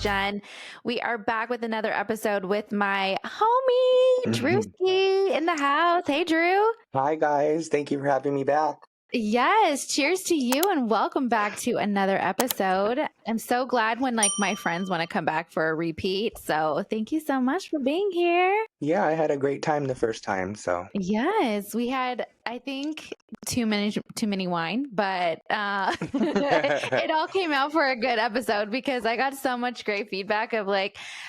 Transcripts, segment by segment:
Jen. We are back with another episode with my homie, Drewski, in the house. Hey, Drew. Hi, guys. Thank you for having me back. Yes, cheers to you and welcome back to another episode. I'm so glad when my friends want to come back for a repeat. So thank you so much for being here. Yeah, I had a great time the first time, so. Yes, we had, I think, too many wine, but it all came out for a good episode because I got so much great feedback of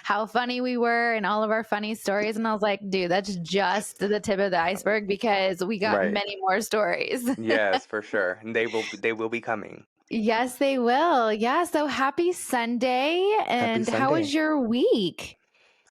how funny we were and all of our funny stories. And I was like, dude, that's just the tip of the iceberg because we got many more stories. Yes, for sure. And they will be coming. Yes, they will. Yeah. So happy Sunday. And how was your week?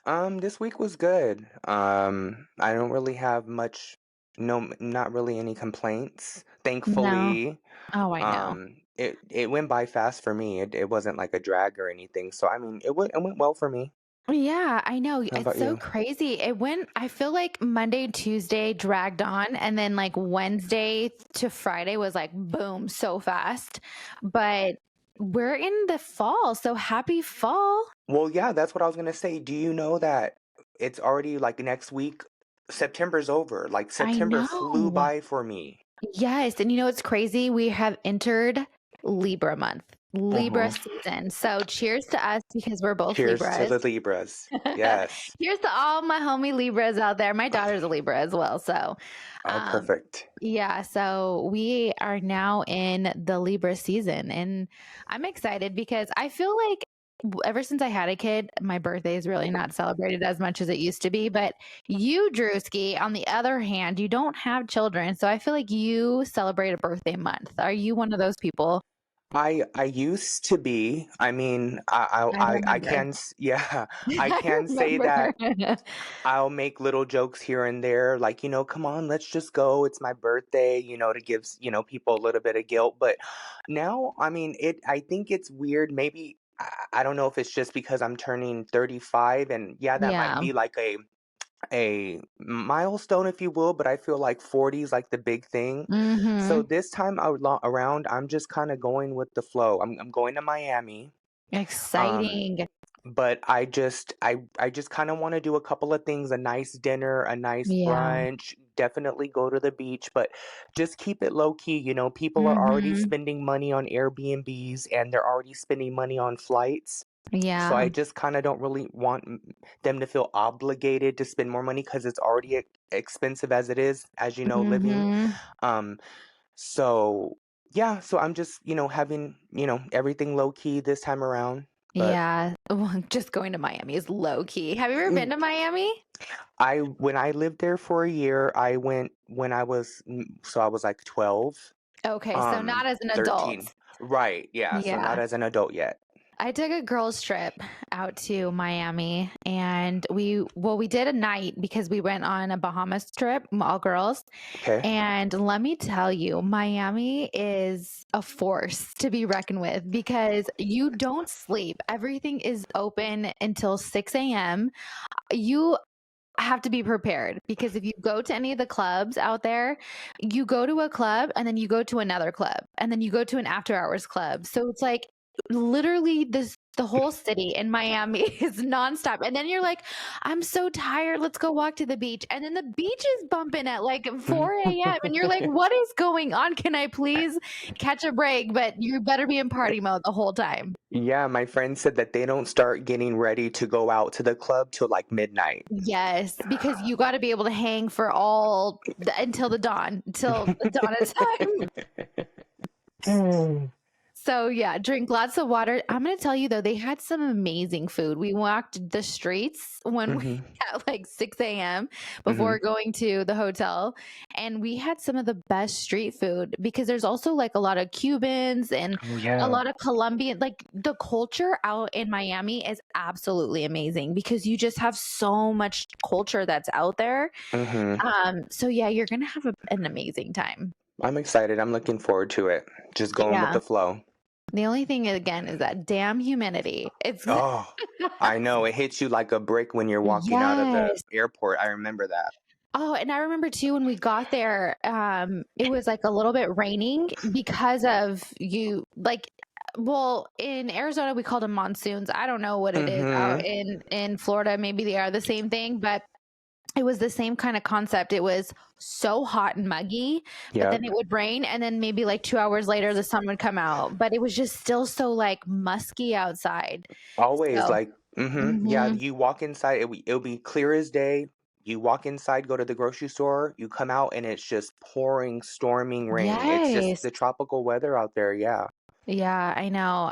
This week was good. I don't really have much, not really any complaints, thankfully. No. Oh, I know. It went by fast for me. It wasn't like a drag or anything. So, I mean, it went well for me. Yeah, I know. How It's about so you? crazy. I feel like Monday, Tuesday dragged on, and then Wednesday to Friday was boom, so fast. But we're in the fall, so happy fall. Well, yeah, that's what I was gonna say. Do you know that it's already next week? September's over. September flew by for me. Yes, and it's crazy. We have entered Libra month, Libra season. So cheers to us because we're both Cheers Libras. to the Libras. Yes. Cheers to all my homie Libras out there. My daughter's a Libra as well. So perfect. Yeah, so we are now in the Libra season, and I'm excited because I feel like ever since I had a kid, my birthday is really not celebrated as much as it used to be. But you, Drewski, on the other hand, you don't have children, so I feel like you celebrate a birthday month. Are you one of those people? I used to be. I mean, I can I can say that I'll make little jokes here and there, come on, let's just go. It's my birthday, to give people a little bit of guilt. But now, I mean, I think it's weird. Maybe I don't know if it's just because I'm turning 35, and that might be a milestone, if you will, but I feel like 40 is the big thing. So this time around, I'm just kind of going with the flow. I'm going to Miami. Exciting. But I just kind of want to do a couple of things, a nice dinner, a nice brunch, definitely go to the beach, but just keep it low key. People are already spending money on Airbnbs and they're already spending money on flights. Yeah. So I just kind of don't really want them to feel obligated to spend more money because it's already expensive as it is, as you know, living. So yeah, so I'm just, having, everything low key this time around. But yeah. Well, just going to Miami is low key. Have you ever been to Miami? when I lived there for a year, I went when I was 12. Okay, so not as an 13. adult. Right, yeah, so not as an adult yet. I took a girls trip out to Miami, and we did a night because we went on a Bahamas trip, all girls. Okay. And let me tell you, Miami is a force to be reckoned with because you don't sleep. Everything is open until 6 a.m. You have to be prepared because if you go to any of the clubs out there, you go to a club and then you go to another club and then you go to an after hours club. So it's literally the whole city in Miami is nonstop. And then you're like, I'm so tired. Let's go walk to the beach. And then the beach is bumping at 4 a.m. And you're like, what is going on? Can I please catch a break? But you better be in party mode the whole time. Yeah, my friend said that they don't start getting ready to go out to the club till midnight. Yes, because you got to be able to hang for until the dawn of time. So yeah, drink lots of water. I'm going to tell you though, they had some amazing food. We walked the streets when we at 6 a.m. before going to the hotel. And we had some of the best street food because there's also a lot of Cubans and a lot of Colombian, the culture out in Miami is absolutely amazing because you just have so much culture that's out there. So yeah, you're going to have an amazing time. I'm excited. I'm looking forward to it. Just going with the flow. The only thing again is that damn humidity. I know. It hits you like a brick when you're walking out of the airport. I remember that. Oh, and I remember too when we got there, it was a little bit raining because of Well, in Arizona, we call them monsoons. I don't know what it is out Mm-hmm. in Florida. Maybe they are the same thing, but it was the same kind of concept. It was so hot and muggy, but then Yep. it would rain, and then maybe like 2 hours later, the sun would come out. But it was just still so like musky outside. Always So, like, yeah, mhm. you walk inside, it'll be clear as day. You walk inside, go to the grocery store, you come out, and it's just pouring, storming rain. It's just Yes. the tropical weather out there. Yeah. Yeah, I know.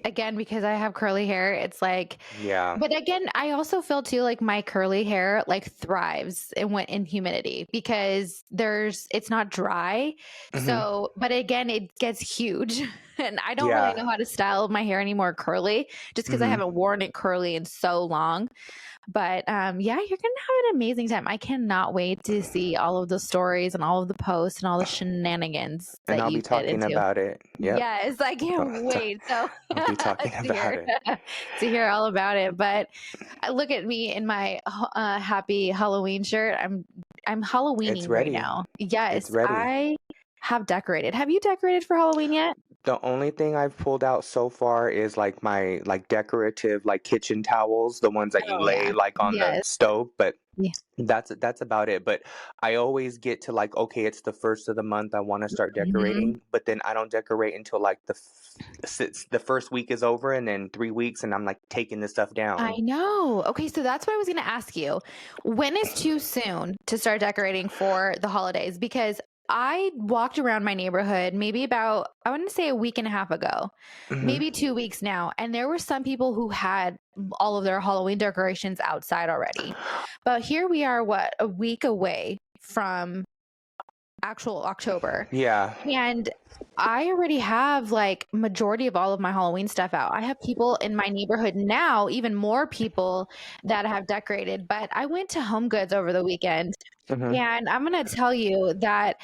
Again, because I have curly hair, it's like, Yeah. but again, I also feel too like my curly hair like thrives in humidity because it's not dry. Hmm. So, but again, it gets huge. And I don't really Yeah. know how to style my hair anymore curly just because I Hmm. haven't worn it curly in so long. But yeah, you're gonna have an amazing time. I cannot wait to see all of the stories and all of the posts and all the shenanigans And that I'll you be get talking into. about it. Yep. Yes, I can't wait. So I'll be talking to about hear it. to hear all about it. But look at me in my happy Halloween shirt. I'm It's Halloweening right ready. now. It's Yes, ready. I have decorated. Have you decorated for Halloween yet? The only thing I've pulled out so far is like my like decorative like kitchen towels, the ones that you Oh lay yeah. like on the Yes. stove, but Yeah. that's about it. But I always get to like, okay, it's the first of the month, I want to start Mhm. decorating, but then I don't decorate until like the first week is over, and then 3 weeks, and I'm like taking this stuff I down. know. Okay, so that's what I was going to ask you. When is too soon to start decorating for the holidays? Because I walked around my neighborhood maybe about, I want to say a week and a half ago, Hmm. maybe 2 weeks now. And there were some people who had all of their Halloween decorations outside already. But here we are, what, a week away from actual October. Yeah. And I already have like majority of all of my Halloween stuff out. I have people in my neighborhood now, even more people that have decorated. But I went to Home Goods over the weekend, Hmm. and I'm going to tell you that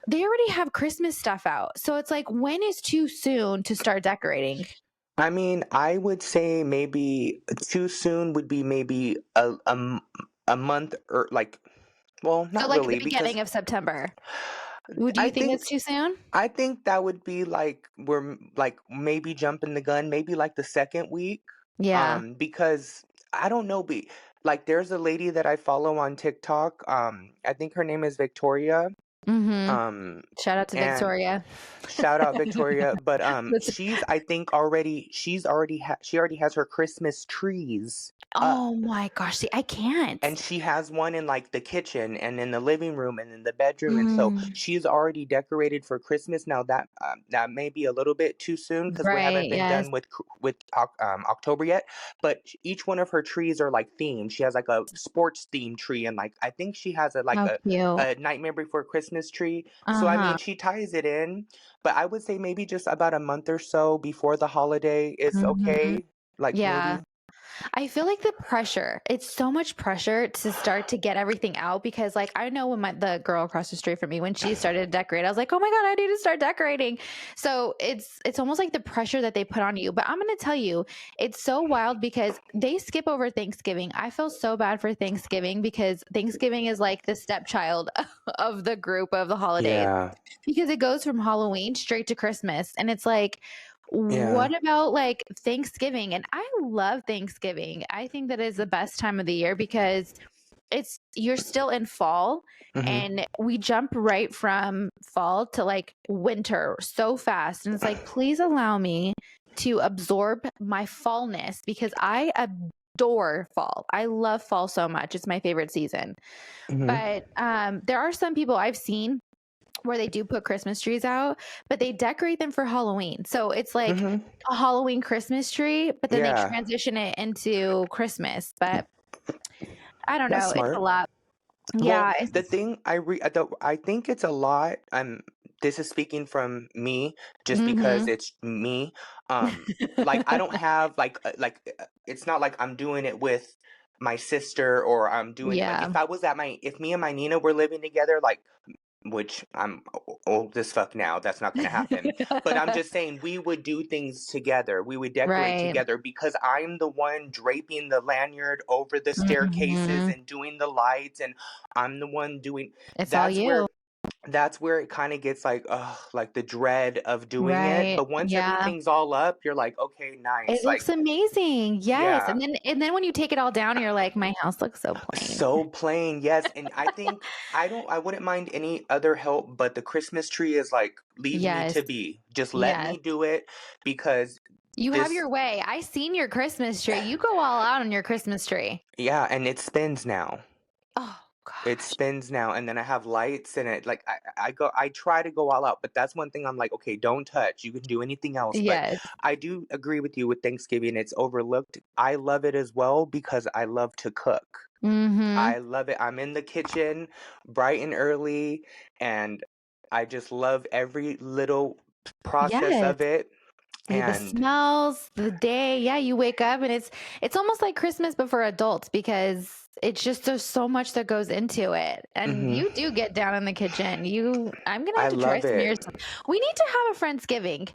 they already have Christmas stuff out. So it's like, when is too soon to start decorating? I mean, I would say maybe too soon would be maybe a month, or like, well, So not like the really, because beginning of September. Do I you think think that's too soon? I think that would be like like maybe jumping the gun, maybe like the second week. Yeah. Because I don't know, be like there's a lady that I follow on TikTok. I think her name is Victoria. Mhm. Um, Shout out to and Victoria. shout out Victoria, but That's- she's I think already she already has her Christmas trees up. oh my gosh, see, I can't. And she has one in like the kitchen and in the living room and in the bedroom, and so Mm, she's already decorated for Christmas. Now that may be a little bit too soon because we right, haven't been yes. done with October yet. But each one of her trees are like themed. She has like a sports themed tree, and like I think she has How cute. a Nightmare Before Christmas tree. So I Uh-huh. mean, she ties it in, but I would say maybe just about a month or so before the holiday is Mhm. okay. Like Yeah. maybe. I feel like the pressure, it's so much pressure to start to get everything out because like I know when the girl across the street from me when she started to decorate, I was like, "Oh my god, I need to start decorating." So it's almost like the pressure that they put on you. But I'm going to tell you, it's so wild because they skip over Thanksgiving. I feel so bad for Thanksgiving because Thanksgiving is like the stepchild of the group of the holidays Yeah. because it goes from Halloween straight to Christmas. And it's like, Yeah. what about like Thanksgiving? And I love Thanksgiving. I think that is the best time of the year because you're still in fall Hmm. and we jump right from fall to like winter so fast. And it's like, please allow me to absorb my fallness because I adore fall. I love fall so much. It's my favorite season. Hmm. But there are some people I've seen where they do put Christmas trees out, but they decorate them for Halloween. So it's like Hmm. a Halloween Christmas tree, but then they Yeah. transition it into Christmas. But I don't That's know. It's a smart. lot. Well, Yeah. the thing I think it's a lot. This is speaking from me, just because Mm-hmm. it's me. Like I don't have it's not like I'm doing it with my sister, or I'm doing it like Yeah. if me and my Nina were living together, like, which I'm old as fuck now, that's not gonna happen. But I'm just saying we would do things together. We would decorate Right. together because I'm the one draping the lanyard over the staircases Mm-hmm. and doing the lights, and I'm the one doing It's all that's where you. that's where it kind of gets like, like the dread of doing it. Right. But once Yeah. everything's all up, you're like, okay, It nice. Like, looks amazing. Yes. yeah, And then when you take it all down, you're like, my house looks so plain. so plain. Yes. And I think I wouldn't mind any other help, but the Christmas tree is like, leave me Yes. to be. Just let Yes. me do it because You have this, your way. I seen your Christmas tree. You go all out on your Christmas tree. yeah, and it spins now. Oh It gosh. spins now, and then I have lights in it. Like I try to go all out, but that's one thing I'm like, okay, don't touch. You can do anything else, but Yes. I do agree with you with Thanksgiving. It's overlooked. I love it as well because I love to cook. Mm-hmm. I love it. I'm in the kitchen bright and early, and I just love every little process Yes. of it. The And smells, the day. Yeah, you wake up and it's almost like Christmas but for adults because it's just there's so much that goes into it. And mhm, you do get down in the kitchen. I'm gonna I have to try love some of your it. stuff. We need to have a Friendsgiving.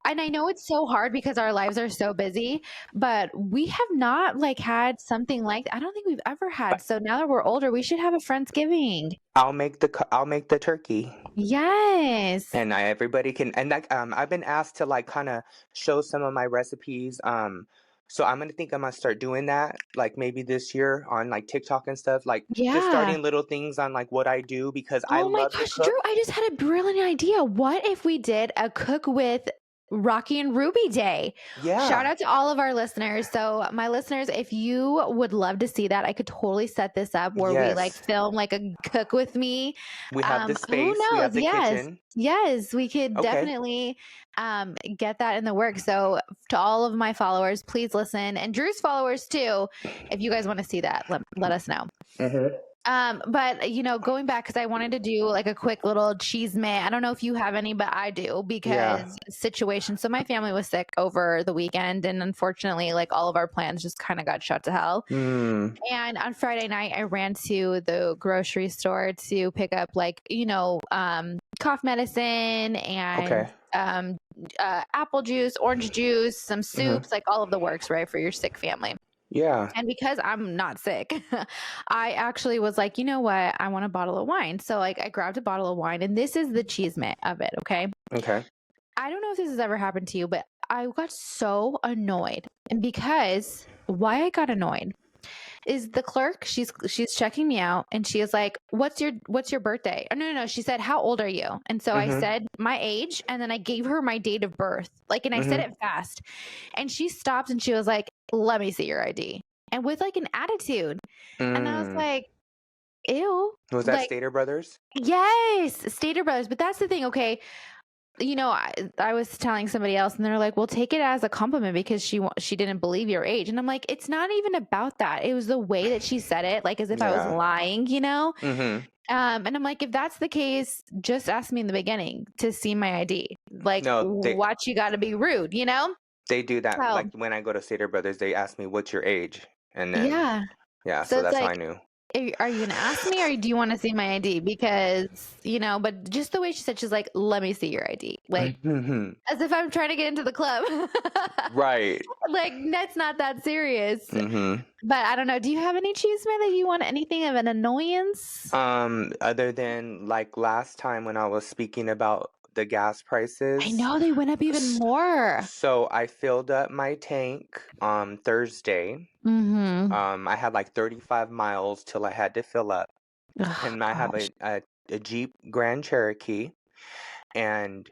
And I know it's so hard because our lives are so busy, but we have not like had something like I don't think we've ever had. So now that we're older, we should have a Friendsgiving. I'll make the turkey. Yes. And everybody can, and like I've been asked to like kind of show some of my recipes. So I'm gonna start doing that like maybe this year on like TikTok and stuff, like just Yeah. starting little things on like what I do because I Oh my love to gosh, Drew, cook. I just had a brilliant idea. What if we did a cook with Rocky and Ruby Day? Shout Yeah. out to all of our listeners. So, my listeners, if you would love to see that, I could totally set this up where we like Yes. film like a cook with me. We have the Who space. We knows? have the Yes. kitchen. Yes, we could Okay. definitely get that in the works. So, to all of my followers, please listen. And Drew's followers too. If you guys want to see that, let us know. Mm-hmm. But going back because I wanted to do like a quick little cheese may. I don't know if you have any, but I do Yeah. because situation. So my family was sick over the weekend, and unfortunately, like all of our plans just kind of got shut to hell. Mm. And on Friday night, I ran to the grocery store to pick up like cough medicine and Okay. apple juice, orange juice, some Mm-hmm. soups, like all of the works, right, for your sick family. Yeah. And because I'm not sick, I actually was like, you know what? I want a bottle of wine. So like I grabbed a bottle of wine and this is the cheese of it. Okay. Okay. I don't know if this has ever happened to you, but I got so annoyed. And because why I got annoyed is the clerk, she's checking me out and she is like, what's your birthday? Oh no, she said, how old are you? And so I Mm-hmm. said my age and then I gave her my date of birth. Like, and I said Mm-hmm. it fast. And she stopped and she was like, let me see your ID. And with like an attitude. And I was Mm. like, ew. Was that Like, Stater Brothers? yes, Stater Brothers. But that's the thing. Okay. I was telling somebody else and they're like, well, take it as a compliment because she didn't believe your age. And I'm like, it's not even about that. It was the way that she said it, like as if I was Yeah. lying. Mm-hmm. And I'm like, if that's the case, just ask me in the beginning to see my ID. Like, No, what you got to be rude? they do that. So, Like when I go to Stater Brothers, they ask me, "What's your age?" And then yeah. yeah, So so it's that's how like, I knew. are you going to ask me or do you want to see my ID? But just the way she said, she's like, let me see your ID. Like, Mhm. as if I'm trying to get into the club. Right. Like, that's not that serious. Mhm. But I don't know. Do you have any cheeseman that you want anything of an annoyance? Other than like last time when I was speaking about the gas I prices, know they went up even s- more. so I filled up my tank Thursday. Mm-hmm. I had like 35 miles till I had to fill up, Oh, and I have gosh. a Jeep Grand Cherokee, and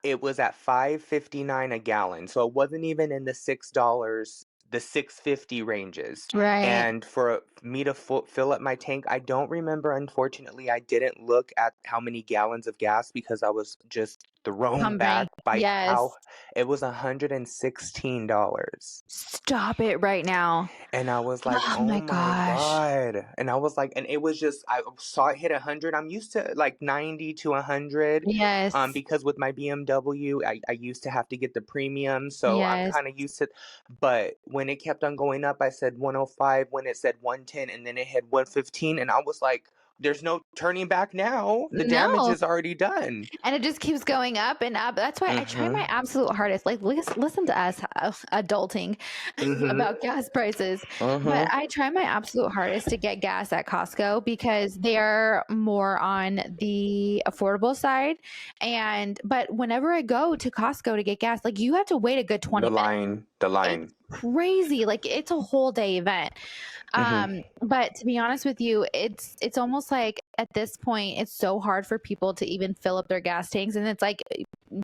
it was at 5.59 a gallon, so it wasn't even in the $6, the 6.50 ranges. Right. And for me to fill up my tank, I don't remember. Unfortunately, I didn't look at how many gallons of gas because I was just thrown Pumping. back by Yes. how it was $116. Stop it right now. And I was like, Oh "Oh my my gosh. God." And I was like, and it was just, I saw it hit 100. I'm used to like 90 to 100. Yes. Because with my BMW, I used to have to get the premium. So I'm Yes. kind of used to, but when it kept on going up, I said 105, when it said 110, and then it had 115. And I was like, there's no turning back now. The damage No. is already done. And it just keeps going up and up. That's why I try my absolute hardest. Like, listen to us adulting about gas prices. But I try my absolute hardest to get gas at Costco because they're more on the affordable side. But whenever I go to Costco to get gas, like, you have to wait a good 20 minutes. The line. It's crazy. Like, it's a whole day event. But to be honest with you, it's almost like at this point, it's so hard for people to even fill up their gas tanks, and it's like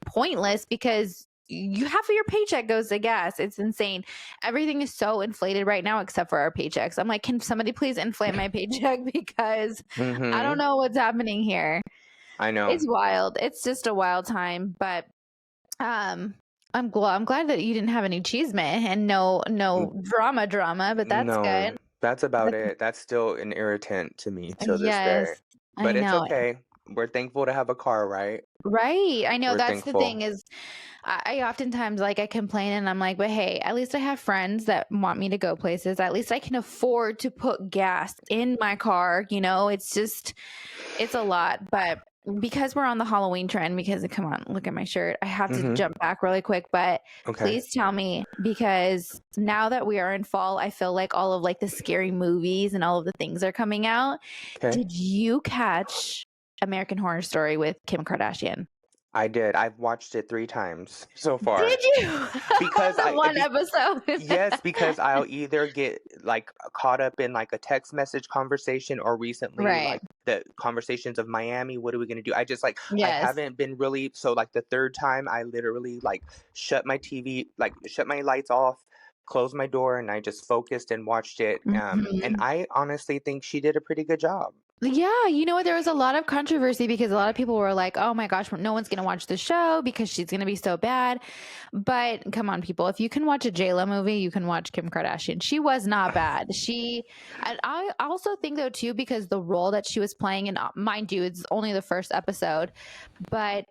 pointless because half of your paycheck goes to gas. It's insane. Everything is so inflated right now, except for our paychecks. I'm like, can somebody please inflate my paycheck because I don't know what's happening here. I know. It's wild. It's just a wild time, but I'm glad that you didn't have any chisme and no drama, but that's good. That's about it. That's still an irritant to me till this day. But it's okay. We're thankful to have a car, right? Right. I know. That's the thing is, I oftentimes, like, I complain and I'm like, but hey, at least I have friends that want me to go places. At least I can afford to put gas in my car. You know, it's a lot. But because we're on the Halloween trend, because come on, look at my shirt. I have to jump back really quick, but please tell me, because now that we are in fall, I feel like all of like the scary movies and all of the things are coming out. Did you catch American Horror Story with Kim Kardashian? I did. I've watched it 3 times so far. Did you? Because episode. Yes, because I'll either get like caught up in like a text message conversation, or recently like the conversations of Miami. What are we gonna do? I just like I haven't been really. So like the 3rd time, I literally like shut my TV, like shut my lights off, closed my door, and I just focused and watched it. And I honestly think she did a pretty good job. Yeah, you know what? There was a lot of controversy because a lot of people were like, oh my gosh, no one's going to watch the show because she's going to be so bad. But come on, people. If you can watch a J-Lo movie, you can watch Kim Kardashian. She was not bad. I also think, though, too, because the role that she was playing, and mind you, it's only the 1st episode, but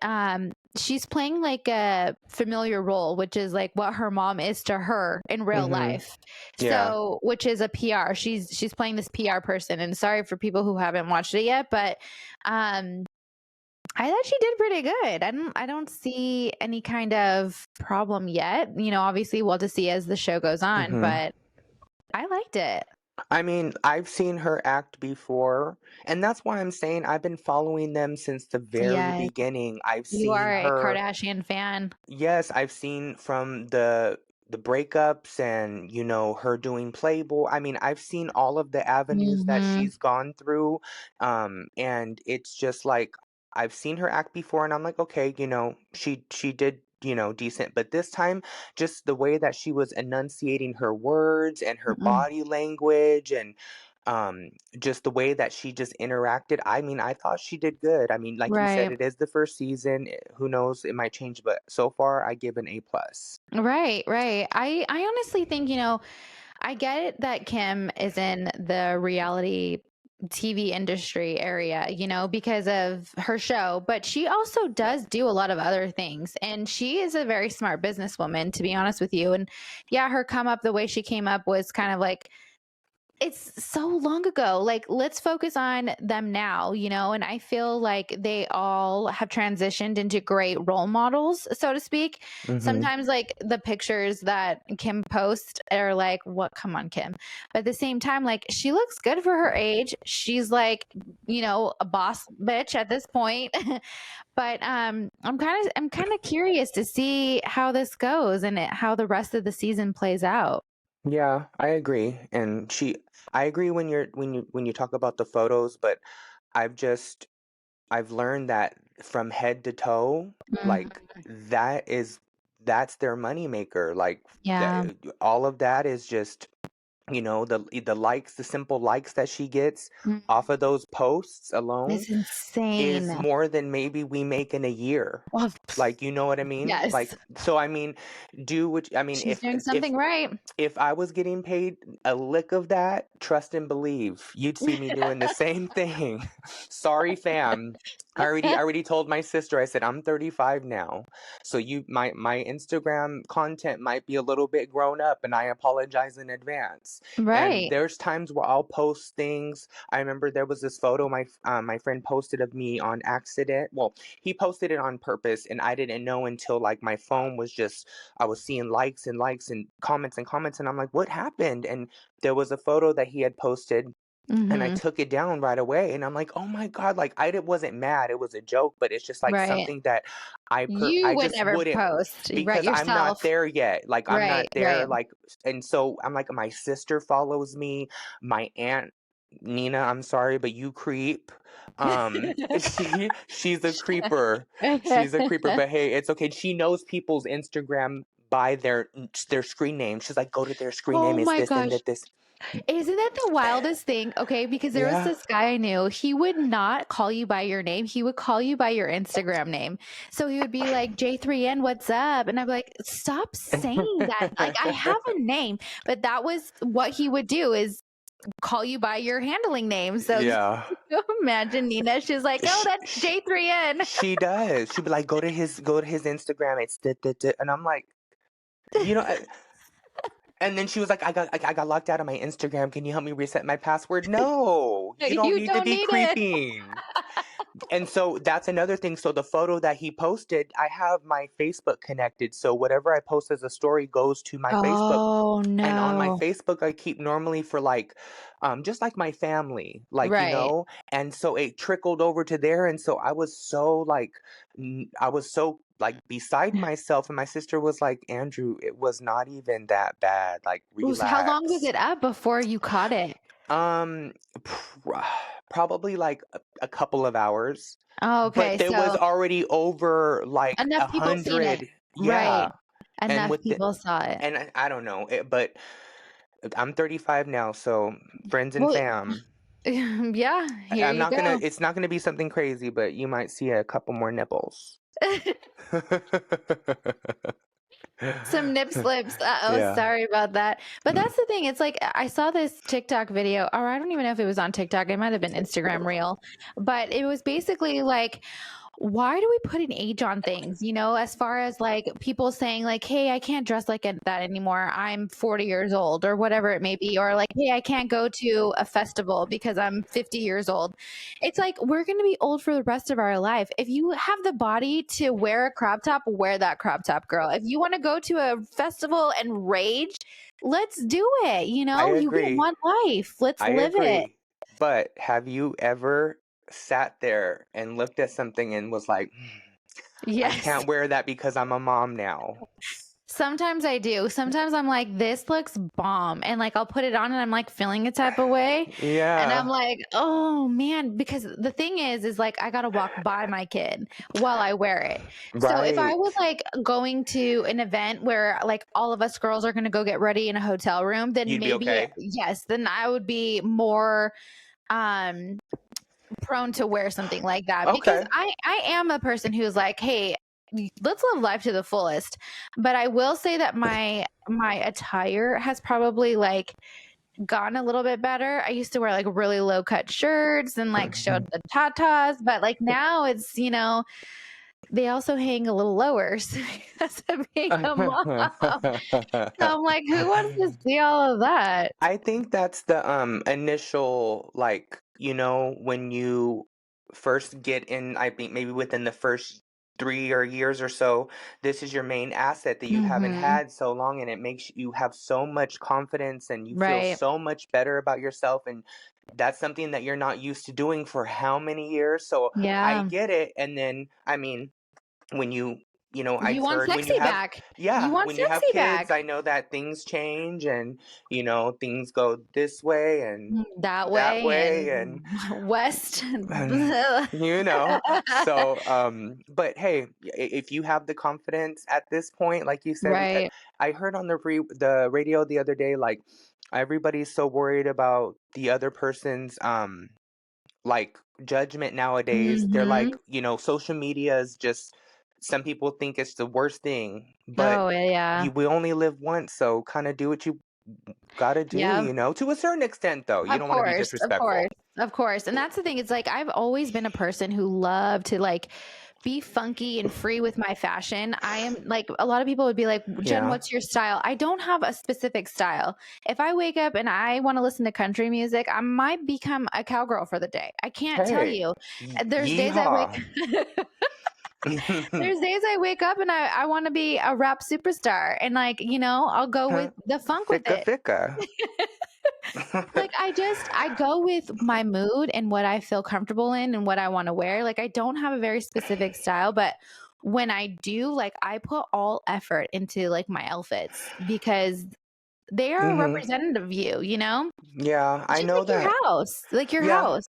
she's playing like a familiar role, which is like what her mom is to her in real life. So, which is a PR. She's playing this PR person. And sorry for people who haven't watched it yet, but I thought she did pretty good. I don't see any kind of problem yet. You know, obviously we'll have to see as the show goes on, but I liked it. I mean, I've seen her act before, and that's why I'm saying I've been following them since the very beginning. You are a Kardashian fan. Yes, I've seen from the breakups and, you know, her doing Playboy. I mean, I've seen all of the avenues that she's gone through. And it's just like I've seen her act before, and I'm like, okay, you know, she did, you know, decent. But this time, just the way that she was enunciating her words and her body language, and just the way that she just interacted, I mean, I thought she did good. I mean, like you said, it is the 1st season. Who knows, it might change, but so far I give an A+. Right. I honestly think, you know, I get it that Kim is in the reality TV industry area, you know, because of her show, but she also does do a lot of other things, and she is a very smart businesswoman, to be honest with you. And yeah, her come up, the way she came up was kind of like, it's so long ago. Like, let's focus on them now, you know? And I feel like they all have transitioned into great role models, so to speak. Sometimes, like, the pictures that Kim posts are like, what? Come on, Kim. But at the same time, like, she looks good for her age. She's like, you know, a boss bitch at this point. But I'm kind of curious to see how this goes and how the rest of the season plays out. Yeah, I agree. And I agree when you talk about the photos, but I've learned that from head to toe, like that's their moneymaker. Like all of that is just, you know, the likes, the simple likes that she gets off of those posts alone is insane. Is more than maybe we make in a year. Like, you know what I mean? Yes. Like, so I mean, she's doing something right. If I was getting paid a lick of that, trust and believe, you'd see me doing the same thing. Sorry, fam. I already told my sister, I said, I'm 35 now. So my Instagram content might be a little bit grown up, and I apologize in advance. And Right. there's times where I'll post things. I remember there was this photo my friend posted of me on accident. Well, he posted it on purpose, and I didn't know until like my phone was just, I was seeing likes and likes and comments, and I'm like, what happened? And there was a photo that he had posted, and I Mhm. took it down right away, and I'm like, "Oh my god," like, wasn't mad, it was a joke, but it's just, like, Right. something that You I would just never wouldn't, post, right, because I'm not yourself. there yet, like, I'm not Right, there, right. like, and so I'm like, my sister follows me, my aunt Nina, I'm sorry, but you creep. She's a creeper. She's a creeper, but hey, it's okay. She knows people's Instagram by their screen name. She's like, "Go to their screen Oh name is my this and gosh. that this." Isn't that the wildest thing? Okay, because there was Yeah. this guy I knew, he would not call you by your name, he would call you by your Instagram name. So he would be like, "J3N, what's up?" And I'm like, "Stop saying that. Like, I have a name." But that was what he would do, is call you by your handling name. So Yeah. imagine Nina, she's like, "Oh, Sh that's sh J3N." she does. She'd be like, go to his Instagram, it's da da da," and I'm like, you know, and then she was like, "I got locked out of my Instagram. Can you help me reset my password?" No, you don't You need to don't be need it. creeping. And so that's another thing. So the photo that he posted, I have my Facebook connected. So whatever I post as a story goes to my Facebook. Oh, And on my no. Facebook, I keep normally for like, just like my family, like, Right. and so it trickled over to there. And so I was so like, I was so like beside myself. And my sister was like, Andrew, it was not even that bad. Like, How long was relax. it up before you caught it? Um, pr- Probably like a couple of hours, Oh, but okay, there was so already over like enough people seen it. 100. Right. Yeah. And Enough with the, people saw it. and I don't know, but I'm 35 now, so friends and Well, fam. yeah, here I'm you not gonna, go. it's not gonna be something crazy, but you might see a couple more nipples. Some nip slips. Uh-oh, Yeah. sorry about that. But Mm. that's the thing. It's like I saw this TikTok video, or I don't even know if it was on TikTok. It might have been Instagram Reel, but it was basically like, why do we put an age on things? As far as like people saying like, "Hey, I can't dress like that anymore. I'm 40 years old," or whatever it may be, or like, "Hey, I can't go to a festival because I'm 50 years old." It's like we're going to be old for the rest of our life. If you have the body to wear a crop top, wear that crop top, girl. If you want to go to a festival and rage, let's do it. I You get agree. one life. Let's I live it. agree. But have you ever sat there and looked at something and was like, I Yes. can't wear that because I'm a mom now. Sometimes I do. Sometimes I'm like, this looks bomb. And like, I'll put it on and I'm like feeling a type of way. And I'm Yeah. like, oh man. Because the thing is like, I got to walk by my kid while I wear it. So if I was Right. like going to an event where like all of us girls are going to go get ready in a hotel room, then You'd be maybe, okay. yes, then I would be more, um, prone to wear something like that, because Okay. I am a person who's like, hey, let's live life to the fullest. But I will say that my attire has probably like gotten a little bit better. I used to wear like really low cut shirts and like showed the tatas, but like now it's, they also hang a little lower so because of being a mom. So I'm like, who wants to see all of that? I think that's the initial, like, when you first get in, I think maybe within the first 3 or years or so, this is your main asset that you haven't Hmm. had so long, and it makes you have so much confidence and you feel Right. so much better about yourself, and that's something that you're not used to doing for how many years. So I Yeah. get it. And then, I mean, when You I've want heard when you sexy have, back. You yeah, want when you have sexy kids, back. I know that things change, and things go this way and That that way way, and and west. and you know so but hey, if you have the confidence at this point, like you said, because Right. I heard on the radio the other day, like, everybody's so worried about the other person's like judgment nowadays. They're like, Mhm. social media is just, some people think it's the worst thing, but Oh, yeah. we only live once, so kind of do what you gotta do, Yeah. you know, to a certain extent though. You Of don't want to be course, of course, disrespectful. of course, and that's the thing, it's like, I've always been a person who loved to, like, be funky and free with my fashion. I am like, a lot of people would be like, "Jen, Yeah. what's your style?" I don't have a specific style. If I wake up and I wanna listen to country music, I might become a cowgirl for the day. I can't tell Hey, you. There's days I yeehaw. wake there's days I wake up and I wanna be a rap superstar, and, like, I'll go with the funk with Ficka it. ficka. Like, I go with my mood and what I feel comfortable in and what I wanna wear. Like, I don't have a very specific style, but when I do, like, I put all effort into, like, my outfits because they are Hmm. representative of you, you know? Yeah, I Just know like your that. house, like your Yeah, house.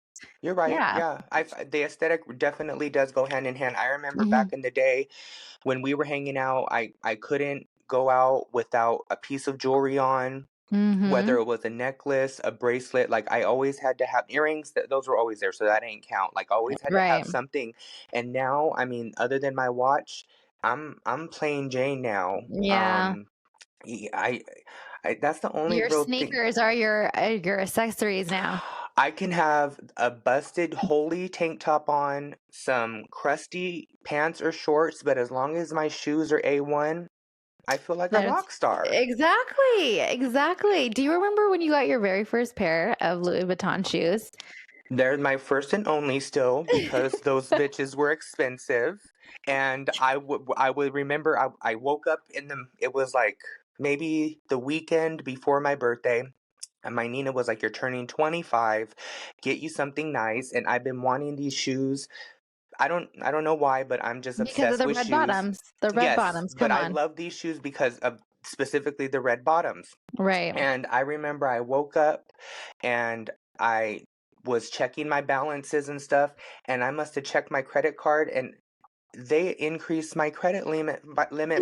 you're right. Yeah. Yeah, the aesthetic definitely does go hand in hand. I remember back Mhm. in the day when we were hanging out, I couldn't go out without a piece of jewelry on, whether Mhm. it was a necklace, a bracelet. Like I always had to have earrings. Those were always there, so that ain't count. Like I always had to have Right. something. And now, I mean, other than my watch, I'm plain Jane now. Yeah. y- I, that's the only Your real thing. sneakers are your accessories now. I can have a busted holy tank top on, some crusty pants or shorts, but as long as my shoes are A1, I feel like a That's rock star. exactly, exactly. Do you remember when you got your very first pair of Louis Vuitton shoes? They're my first and only still because those bitches were expensive. And I would remember I woke up it was like maybe the weekend before my birthday. And my Nina was like, "You're turning 25, get you something nice." And I've been wanting these shoes. I don't know why, but I'm just Because of obsessed the with red shoes. bottoms. The red Yes, bottoms, but come I on. love these shoes because of specifically the red bottoms. Right. And I remember I woke up and I was checking my balances and stuff, and I must have checked my credit card, and they increased my credit limit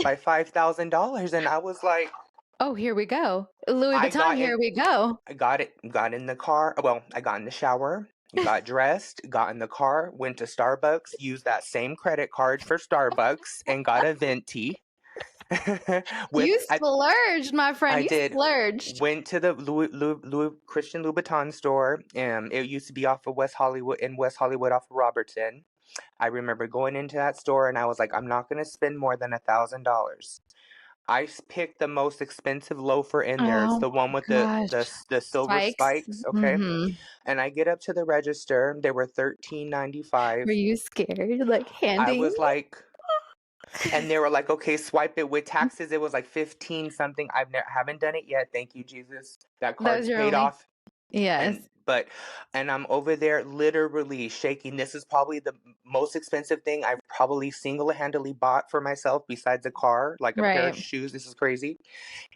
by $5,000, and I was like, Oh, here we go. Louis I Vuitton, got here in, we go. got in the car. Well, I got in the shower, got dressed, got in the car, went to Starbucks, used that same credit card for Starbucks, and got a venti. with You splurged, my friend. I You did. splurged. Went to the Louis Christian Louboutin store. It used to be off of West Hollywood off of Robertson. I remember going into that store and I was like, I'm not going to spend more than $1,000. Picked the most expensive loafer in there. It's Oh the one with my gosh. the silver Spikes. spikes. Okay, Mhm. and I get up to the register. They were Were 13.95. you scared, like, I handing? was like, and they were like, okay, swipe it with taxes. It was like 15 something. Haven't done it yet. Thank you, Jesus. That That was card's your paid only. off. Yes. And I'm over there literally shaking. This is probably the most expensive thing I've probably single-handedly bought for myself besides a car, like a pair of Right. shoes. This is crazy.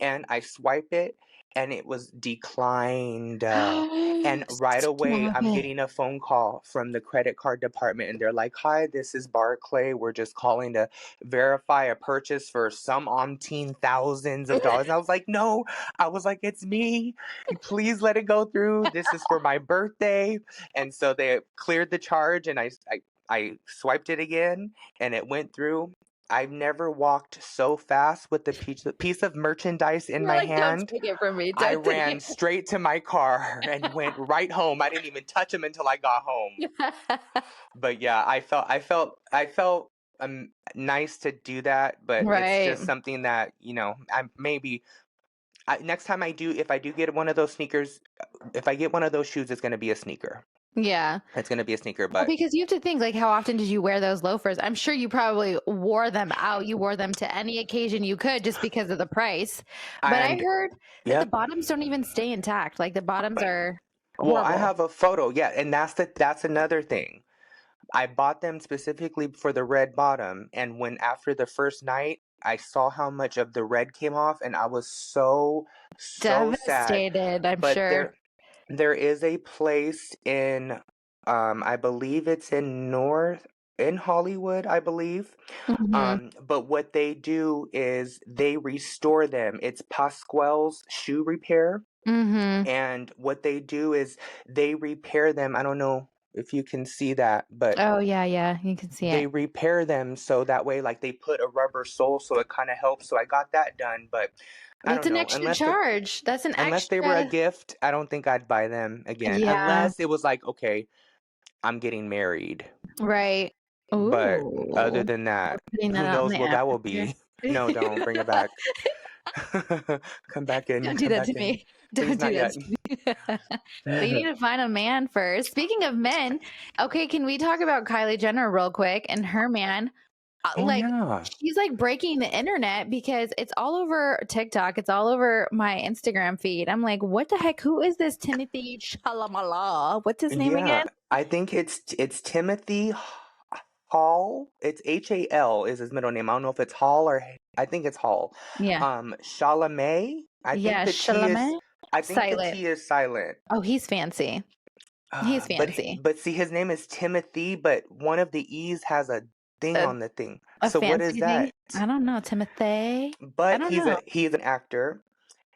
And I swipe it and it was declined. And right away, Stop I'm it. getting a phone call from the credit card department, and they're like, "Hi, this is Barclay. We're just calling to verify a purchase for some umpteen thousands of dollars." And I was like, "No." I was like, "It's me. Please let it go through. This is for my birthday." And so they cleared the charge, and I swiped it again, and it went through. I've never walked so fast with the piece of merchandise in You're my like, "Don't hand. take it from me. I Don't take ran straight to my car and went right home. I didn't even touch them until I got home. it." But yeah, I felt nice to do that, but it's Right. just something that, I maybe next time if I do get one of those sneakers, if I get one of those shoes, it's going to be a sneaker. Yeah. It's going to be a sneaker, Well, but because you have to think, like, how often did you wear those loafers? I'm sure you probably wore them out. You wore them to any occasion you could just because of the price. But I and heard that the yep. bottoms don't even stay intact. Like, the bottoms are Well, I horrible. have a photo. Yeah, and that's another thing. I bought them specifically for the red bottom, and when after the first night, I saw how much of the red came off, and I was so sad. Devastated, I'm But sure. there is a place in, I believe it's in Hollywood, I believe. Mhm. But what they do is they restore them. It's Pasquale's Shoe Repair. Mhm. And what they do is they repair them. I don't know if you can see that, but Oh, yeah, yeah, you can see they it. repair them so that way, like they put a rubber sole so it kind of helps. So I got that done, but I That's don't an know. extra charge. That's an Unless they were a extra. gift, I don't think I'd buy them again. Yeah. Unless it was like, okay, I'm getting married. Right. But other Ooh. than We're that, putting who that out in knows the what that will atmosphere. be? No, don't bring it back. Come back in. Don't do Come that back to in. me. Please, Don't do not that yet. to me. So you need to find a man first. Speaking of men, okay, can we talk about Kylie Jenner real quick and her man? Oh Like, yeah. she's like breaking the internet because it's all over TikTok. It's all over my Instagram feed. I'm like, what the heck? Who is this Timothy Shalamala? What's his name Yeah. again? I think it's Timothy Hall. It's Hal is his middle name. I don't know if it's Hall or I think it's Hall. Yeah. Chalamet. Yeah, Chalamet. I think the Silent. T is silent. Oh, he's fancy. He's But fancy. but see, his name is Timothy, but one of the E's has a thing A, on the thing. a So what is fancy thing. that? I don't know. Timothy. I But don't know. he's an actor,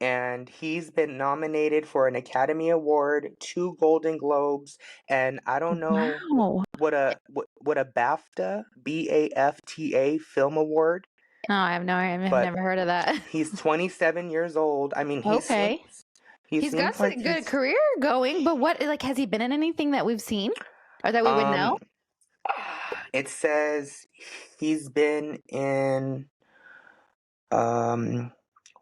and he's been nominated for an Academy Award, 2 Golden Globes, and I don't know Wow. what a BAFTA film award. No, I've But never heard of that. he's 27 years old. I mean, Okay. he He's got seems like a good he's career going, but what, like, has he been in anything that we've seen or that we would know? um it says he's been in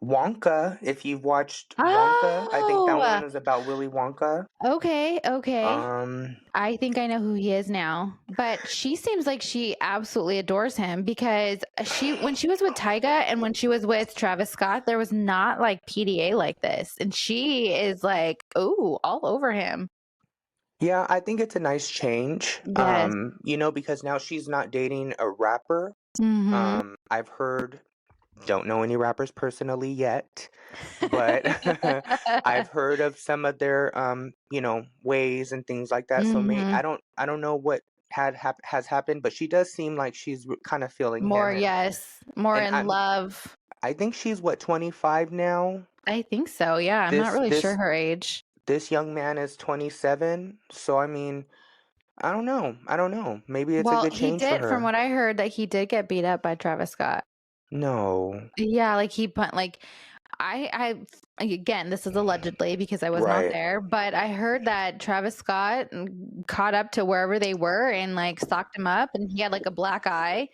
Wonka. If you've watched Wonka, I think that Oh, one is about Willy Wonka. okay, okay. Um I think I know who he is now, but she seems like she absolutely adores him because when she was with Tyga and when she was with Travis Scott, there was not like PDA like this. And she is like, ooh, all over him. yeah, I think it's a nice change. Yes. Because now she's not dating a rapper. Mm-hmm. I've heard, don't know any rappers personally yet, but I've heard of some of their ways and things like that. So Mm-hmm. I don't know what has happened, but she does seem like she's kind of feeling More, him, yes, more and in love. I think she's what, 25 now. I think so. Yeah, I'm not This really sure this her age. this young man is 27. So I mean, I don't know. I don't know. Maybe it's a Well, good he change for did, from her. what I heard, that he did get beat up by Travis Scott. No. Yeah, like he put like I again, this is allegedly because I was not Right. there, but I heard that Travis Scott caught up to wherever they were and like stalked him up, and he had like a black eye.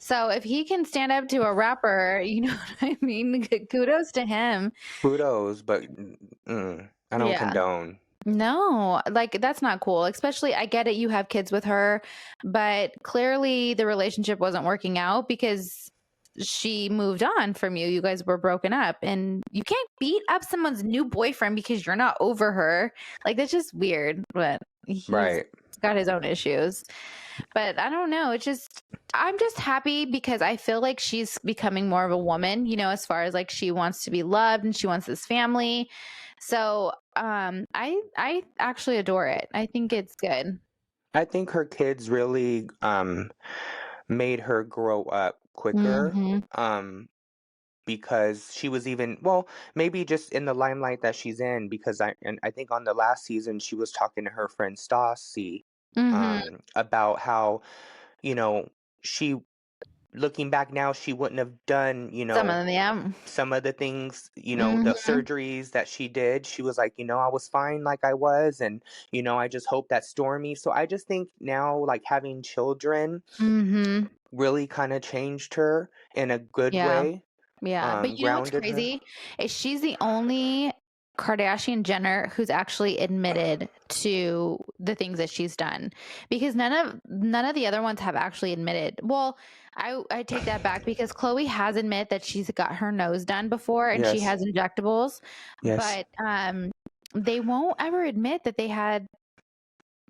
So if he can stand up to a rapper, you know what I mean? Kudos to him. Kudos, but I don't Yeah. condone. No, like that's not cool. Especially, I get it, you have kids with her, but clearly the relationship wasn't working out because she moved on from you. You guys were broken up, and you can't beat up someone's new boyfriend because you're not over her. Like that's just weird, but he's Right. got his own issues. But I don't know. I'm just happy because I feel like she's becoming more of a woman, as far as like she wants to be loved and she wants this family. So, I actually adore it. I think it's good. I think her kids really made her grow up quicker. Mm-hmm. Because she was maybe just in the limelight that she's in, because I think on the last season she was talking to her friend Stassi Mm-hmm. about how, she, looking back now, she wouldn't have done, Some of them, yeah. some of the things, the Mm-hmm. surgeries that she did. She was like, I was fine like I was, and I just hope that Stormy. So I just think now, like, having children Mm-hmm. really kind of changed her in a good Yeah. way. Yeah. But you know what's Grounded her. crazy? Is she's the only Kardashian Jenner who's actually admitted to the things that she's done, because none of the other ones have actually admitted. Well, I take that back because Khloe has admitted that she's got her nose done before and she Yes. has injectables, Yes. but they won't ever admit that they had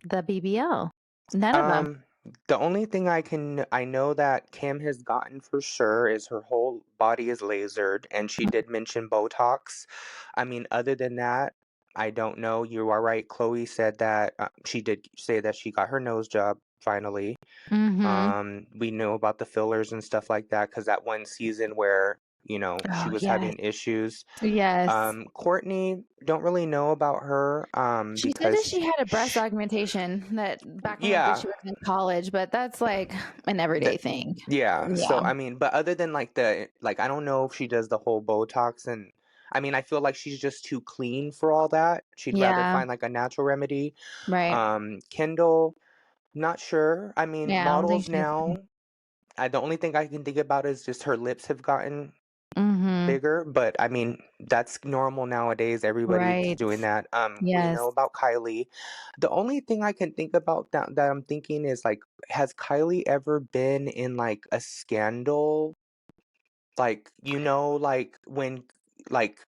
the BBL. None of them. The only thing I know that Kim has gotten for sure is her whole body is lasered, and she did mention Botox. I mean, other than that, I don't know. You are right. Chloe said that she did say that she got her nose job finally. Mm-hmm. We know about the fillers and stuff like that because that one season where she Oh was yes. having issues. Yes. Courtney, don't really know about her She said that because she had a breast augmentation that back when like yeah. she was in college, but that's like an everyday thing. Yeah, so Yeah. I mean, but other than like I don't know if she does the whole Botox and I mean, I feel like she's just too clean for all that. She'd rather Yeah. find like a natural remedy. Right. Kendall, not sure. I mean, Yeah, I don't think models she's now, the only thing I can think about is just her lips have gotten Mhm. bigger, but I mean, that's normal nowadays. Everybody's Right. doing that. We know Yes. about Kylie. The only thing I can think about that I'm thinking is like, has Kylie ever been in like a scandal? Like, like when like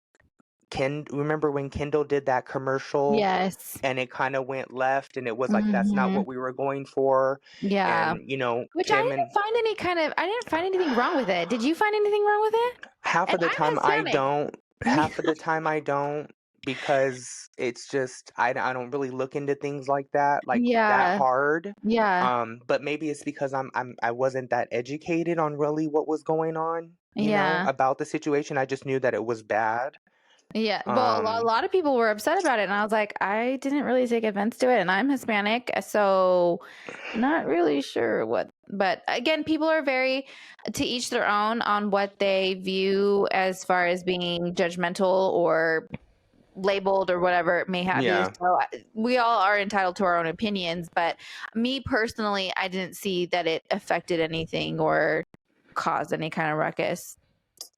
remember when Kendall did that commercial Yes. and it kind of went left and it was like that's not Mhm. what we were going for, Yeah. and Which Kim and I didn't find anything wrong with it. Did you find anything wrong with it? half And of the I'm time I Hispanic. don't. Half of the time I don't, because it's just I don't really look into things like that, that Yeah. hard. Yeah. But maybe it's because I wasn't that educated on really what was going on, Yeah. about the situation. I just knew that it was bad. Yeah. Well, a Um, lot of people were upset about it, and I was like, I didn't really take offense to it, and I'm Hispanic, so not really sure what. But again, people are very to each their own on what they view as far as being judgmental or labeled or whatever it may have you. yeah. So we all are entitled to our own opinions, but me personally, I didn't see that it affected anything or caused any kind of ruckus.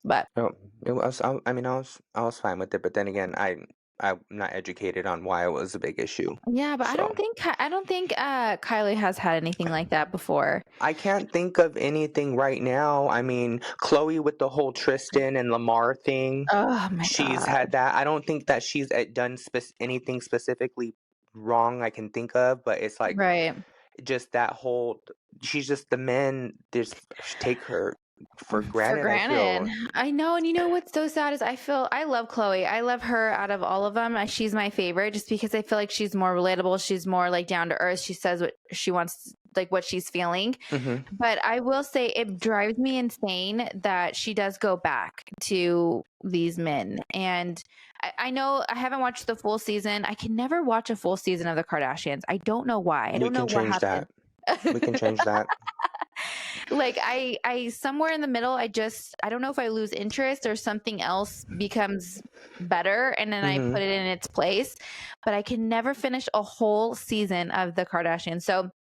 But Oh, it was. I mean, I was fine with it, but then again, I'm not educated on why it was a big issue. yeah, but So I don't think Kylie has had anything like that before. I can't think of anything right now. I mean, Chloe with the whole Tristan and Lamar thing, Oh my she's god. had that. I don't think that she's done anything specifically wrong I can think of, but it's like Right. just that whole. She's just the men just take her for For granted. I granted. feel. I know, and you know what's so sad is I love Chloe. I love her out of all of them. She's my favorite just because I feel like she's more relatable. She's more like down to earth. She says what she wants, like what she's feeling. Hmm. But I will say it drives me insane that she does go back to these men. And I know I haven't watched the full season. I can never watch a full season of the Kardashians. I don't know why. I We don't know can what change happened. that. We can change that. Like I somewhere in the middle, I don't know if I lose interest or something else becomes better and then I Hmm. put it in its place, but I can never finish a whole season of the Kardashians. So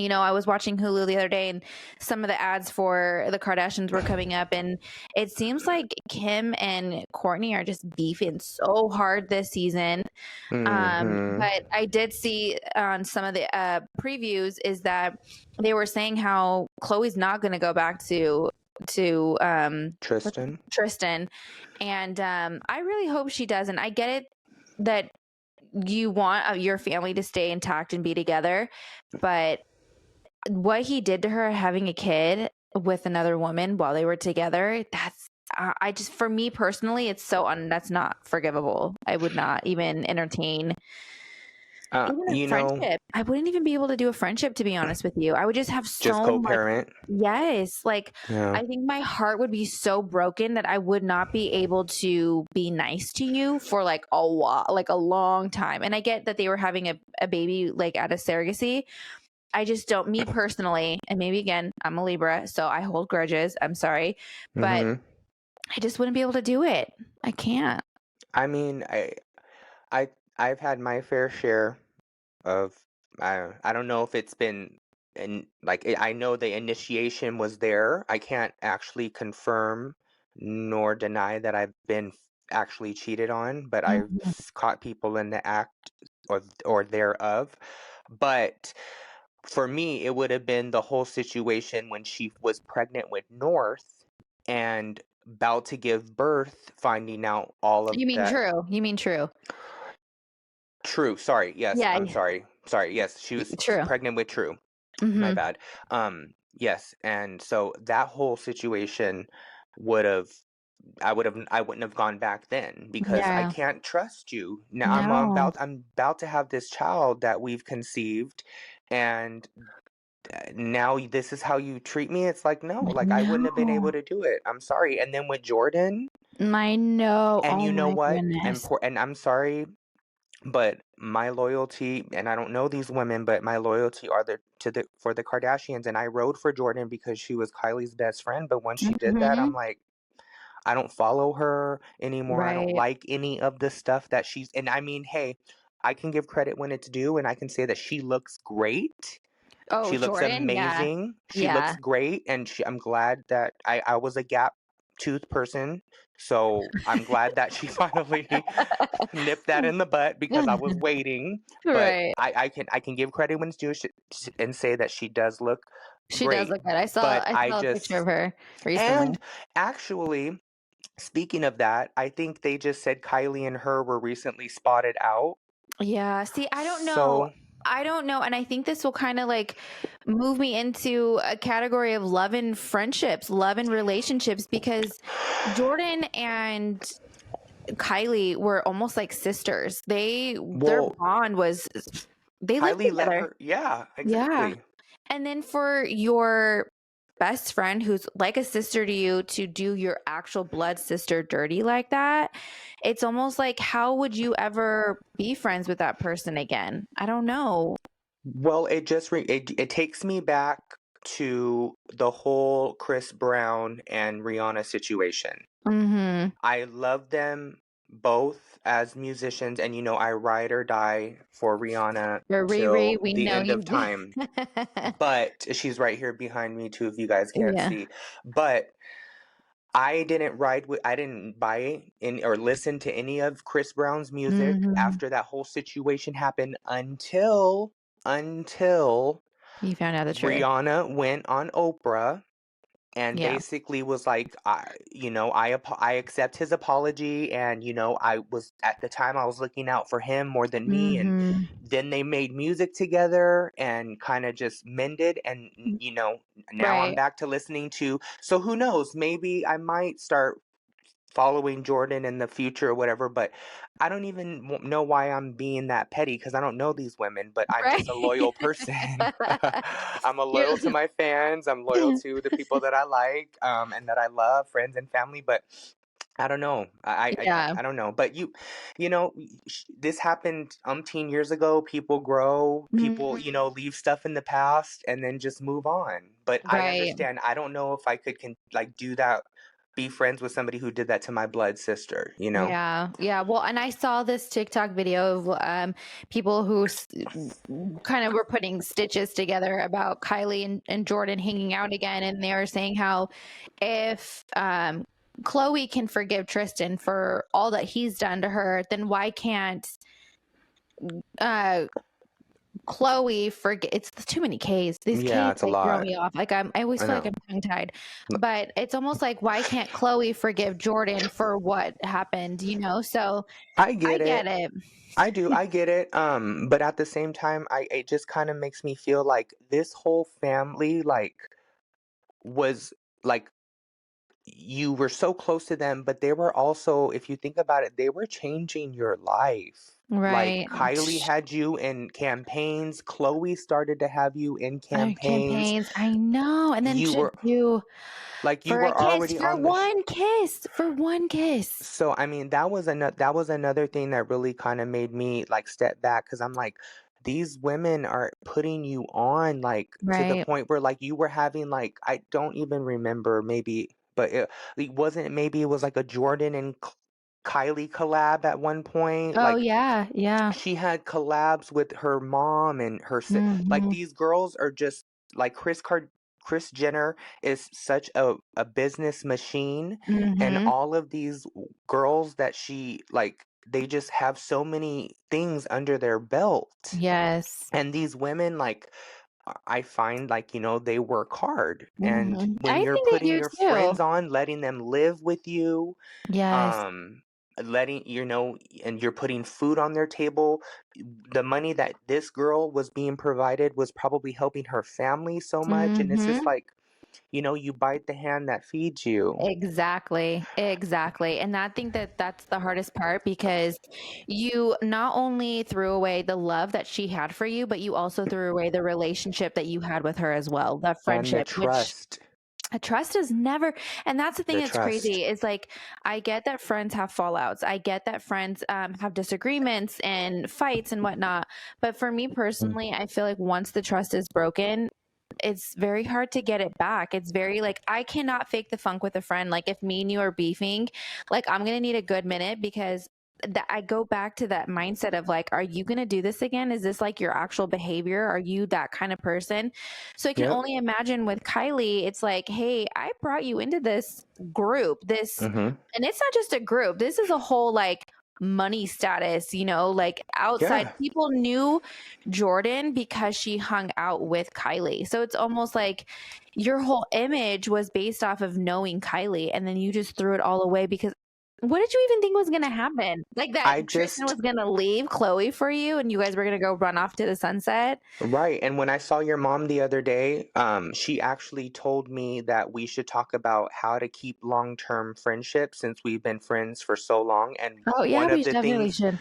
I was watching Hulu the other day and some of the ads for the Kardashians were coming up, and it seems like Kim and Courtney are just beefing so hard this season. Hmm. But I did see on some of the previews is that they were saying how Chloe's not going to go back to Tristan. Tristan, and I really hope she doesn't. I get it that you want your family to stay intact and be together, but what he did to her having a kid with another woman while they were together, that's I just for me personally, it's that's not forgivable. I would not even entertain even a You know, friendship. I wouldn't even be able to do a friendship, to be honest with you. I would just have just so much. co-parent. Yes, like Yeah. I think my heart would be so broken that I would not be able to be nice to you for like a while, like a long time. And I get that they were having a baby like out of surrogacy. I just don't, me personally, and maybe again, I'm a Libra, so I hold grudges. I'm sorry, but Hmm. I just wouldn't be able to do it. I can't. I mean, I, I've had my fair share of. I don't know if it's been, and like I know the initiation was there. I can't actually confirm nor deny that I've been actually cheated on, but I've Mhm. caught people in the act or thereof. But for me, it would have been the whole situation when she was pregnant with North and about to give birth, finding out all of You mean that. true? You mean true? True. Sorry. Yes. Yeah, I'm sorry. Sorry. Yes. She was true. pregnant with True. My Hmm. bad. Yes. And so that whole situation would have, I wouldn't have gone back then because I Yeah. can't trust you. Now No. I'm about to have this child that we've conceived, and now this is how you treat me. It's like, no, like I wouldn't have been able No. to do it. I'm sorry. And then with Jordan, I know. and Oh you know my what? goodness. And I'm sorry, but my loyalty, and I don't know these women, but my loyalty are for the Kardashians. And I rode for Jordan because she was Kylie's best friend. But once she did that, Hmm. I'm like, I don't follow her anymore. I don't Right. like any of the stuff that she's, and I mean, hey, I can give credit when it's due, and I can say that she looks great. Oh, She looks Jordan? Yeah. amazing. She looks Yeah. great, and I'm glad that I was a gap tooth person, so I'm glad that she finally nipped that in the butt because I was waiting. But Right. I can give credit when it's due and say that she does look She does great. look good. I saw But I I saw a picture just of her recently. and actually, speaking of that, I think they just said Kylie and her were recently spotted out. Yeah. See, I don't know. So, I don't know. And I think this will kind of like move me into a category of love and friendships, love and relationships, because Jordan and Kylie were almost like sisters. Their well, bond was, they lived Kylie let together. her, yeah, Yeah. exactly. And then for your best friend who's like a sister to you to do your actual blood sister dirty like that, it's almost like, how would you ever be friends with that person again? I don't know. Well, it takes me back to the whole Chris Brown and Rihanna situation. Mm-hmm. I love them both as musicians, and I ride or die for Rihanna For Riri, till we the know end of you. time. But she's right here behind me too, if you guys can't Yeah. see. But I didn't buy in or listen to any of Chris Brown's music Mm-hmm. after that whole situation happened until You found out the truth. Rihanna went on Oprah and Yeah. basically was like, I accept his apology, and I was at the time I was looking out for him more than me, and Mm-hmm. then they made music together and kind of just mended, and now I'm Right. back to listening to. So who knows? Maybe I might start following Jordan in the future or whatever, but I don't even know why I'm being that petty because I don't know these women, but I'm Right. just a loyal person. I'm a You're loyal to my fans. I'm loyal to the people that I like, and that I love, friends and family, but I don't know. yeah. I don't know. But this happened umpteen years ago. People grow, people, Mhm. leave stuff in the past and then just move on. But I Right. understand. I don't know if I could like do that, be friends with somebody who did that to my blood sister. Yeah. Yeah. Well, and I saw this TikTok video of people who kind of were putting stitches together about Kylie and Jordan hanging out again. And they were saying how if Chloe can forgive Tristan for all that he's done to her, then why can't uh, Chloe forget? It's too many K's. These Yeah, K's it's a like throw lot. me off. Like I always I feel like know. I'm tongue tied. But it's almost like, why can't Chloe forgive Jordan for what happened? So I I get get it. it. I do. I get it. But at the same time, it just kind of makes me feel like this whole family was like you were so close to them, but they were also, if you think about it, they were changing your life. Like Right. Kylie had you in campaigns, Chloe started to have you in campaigns. Campaigns. I know. And then You to were do like you for a were kiss, already for on the one kiss, for one kiss. So I mean that was another thing that really kind of made me like step back because I'm like these women are putting you on like to the Right. point where like you were having like I don't even remember maybe but it wasn't maybe it was like a Jordan and Kylie collab at one point Oh like yeah. Yeah. she had collabs with her mom and like Hmm. these girls are just like Chris Jenner is such a business machine, and Hmm. all of these girls that she like they just have so many things under their belt. Yes. And these women like I find like they work hard, and Hmm. when I you're think they putting do your too. friends on, letting them live with you, Yes. um letting and you're putting food on their table, the money that this girl was being provided was probably helping her family so much, and it's just Hmm. like you bite the hand that feeds you. Exactly. Exactly. And I think that that's the hardest part, because you not only threw away the love that she had for you, but you also threw away the relationship that you had with her as well, the And the friendship, which trust. a trust is never. And that's the thing The that's trust. crazy is like, I get that friends have fallouts. I get that friends have disagreements and fights and whatnot. But for me personally, I feel like once the trust is broken, it's very hard to get it back. It's very like, I cannot fake the funk with a friend. Like if me and you are beefing, like I'm going to need a good minute because that I go back to that mindset of like, are you going to do this again? Is this like your actual behavior? Are you that kind of person? So I can only imagine with Kylie, it's like, hey, I brought you into this group, and it's not just a group. This is a whole like money status, like outside people knew Jordan because she hung out with Kylie. So it's almost like your whole image was based off of knowing Kylie, and then you just threw it all away because what did you even think was going to happen? Like that Tristan was going to leave Khloe for you and you guys were going to go run off to the sunset? Right. And when I saw your mom the other day, she actually told me that we should talk about how to keep long-term friendships since we've been friends for so long. And Oh, yeah, we definitely should.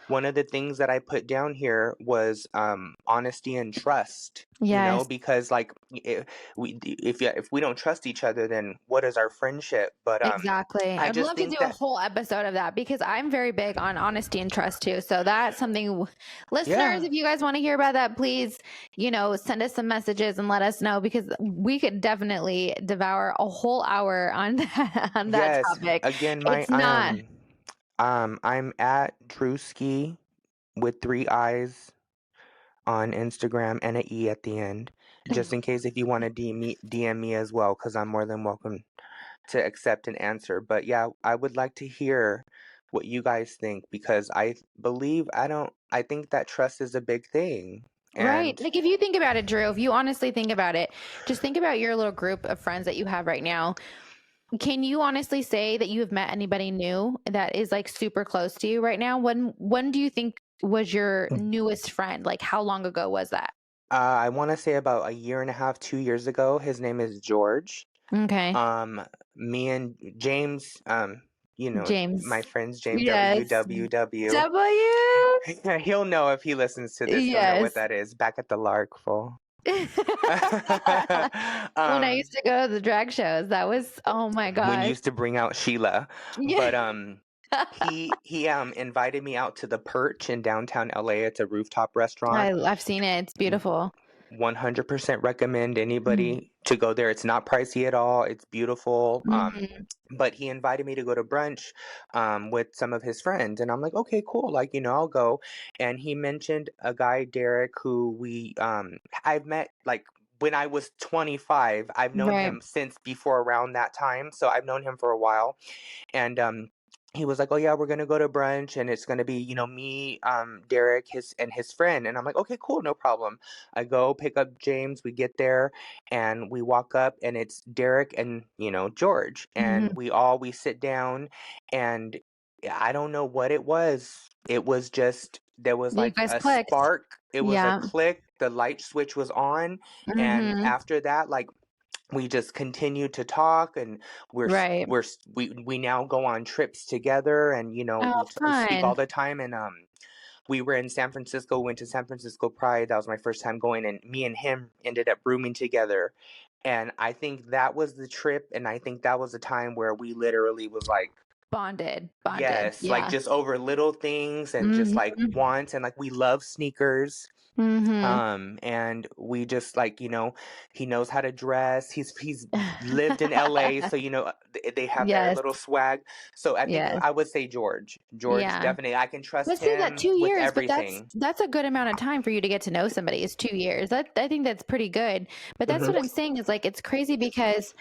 one of the things that I put down here was honesty and trust. Yes. Because like if we don't trust each other, then what is our friendship? But exactly. I'd love to do a whole episode of that because I'm very big on honesty and trust too. So that's something, listeners, if you guys want to hear about that, please, send us some messages and let us know because we could definitely devour a whole hour on that topic. Again, I'm at Drewski with 3 eyes on Instagram and an E at the end, just in case if you want to DM me as well, because I'm more than welcome to accept and answer. But yeah, I would like to hear what you guys think because I think that trust is a big thing. Right. Like if you think about it, Drew, if you honestly think about it, just think about your little group of friends that you have right now. Can you honestly say that you have met anybody new that is like super close to you right now? When do you think was your newest friend? Like how long ago was that? I want to say about a year and a half, 2 years ago. His name is George. Okay. Me and James, James, my friends, James yes. WWW. He'll know if he listens to this. He'll know what that is. Back at the Lark, fool. When I used to go to the drag shows, that was, oh my god. When you used to bring out Sheila. But he invited me out to the Perch in downtown LA. It's a rooftop restaurant. I've seen it. It's beautiful. 100% recommend anybody to go there. It's not pricey at all. It's beautiful. But he invited me to go to brunch with some of his friends. And I'm like, okay, cool. Like, I'll go. And he mentioned a guy, Derek, who I've met like when I was 25. I've known him since before around that time. So I've known him for a while. And he was like, oh yeah, we're gonna go to brunch and it's gonna be, me, Derek, his friend. And I'm like, okay, cool, no problem. I go pick up James, we get there and we walk up and it's Derek and, George. And we sit down and I don't know what it was. It was just, there was like a spark. It was a click. The light switch was on. And after that, like, we just continue to talk and we now go on trips together and we speak all the time. And we were in San Francisco, went to San Francisco Pride. That was my first time going, and me and him ended up rooming together. And I think that was the trip, and I think that was the time where we literally was like bonded. Yes, like just over little things and just like wants, and like we love sneakers. And we just like, he knows how to dress. He's lived in LA, so they have their little swag. So I think I would say George. Definitely, I can trust him that 2 years, with everything. But that's a good amount of time for you to get to know somebody. Is 2 years. I think that's pretty good. But that's what I'm saying is like it's crazy because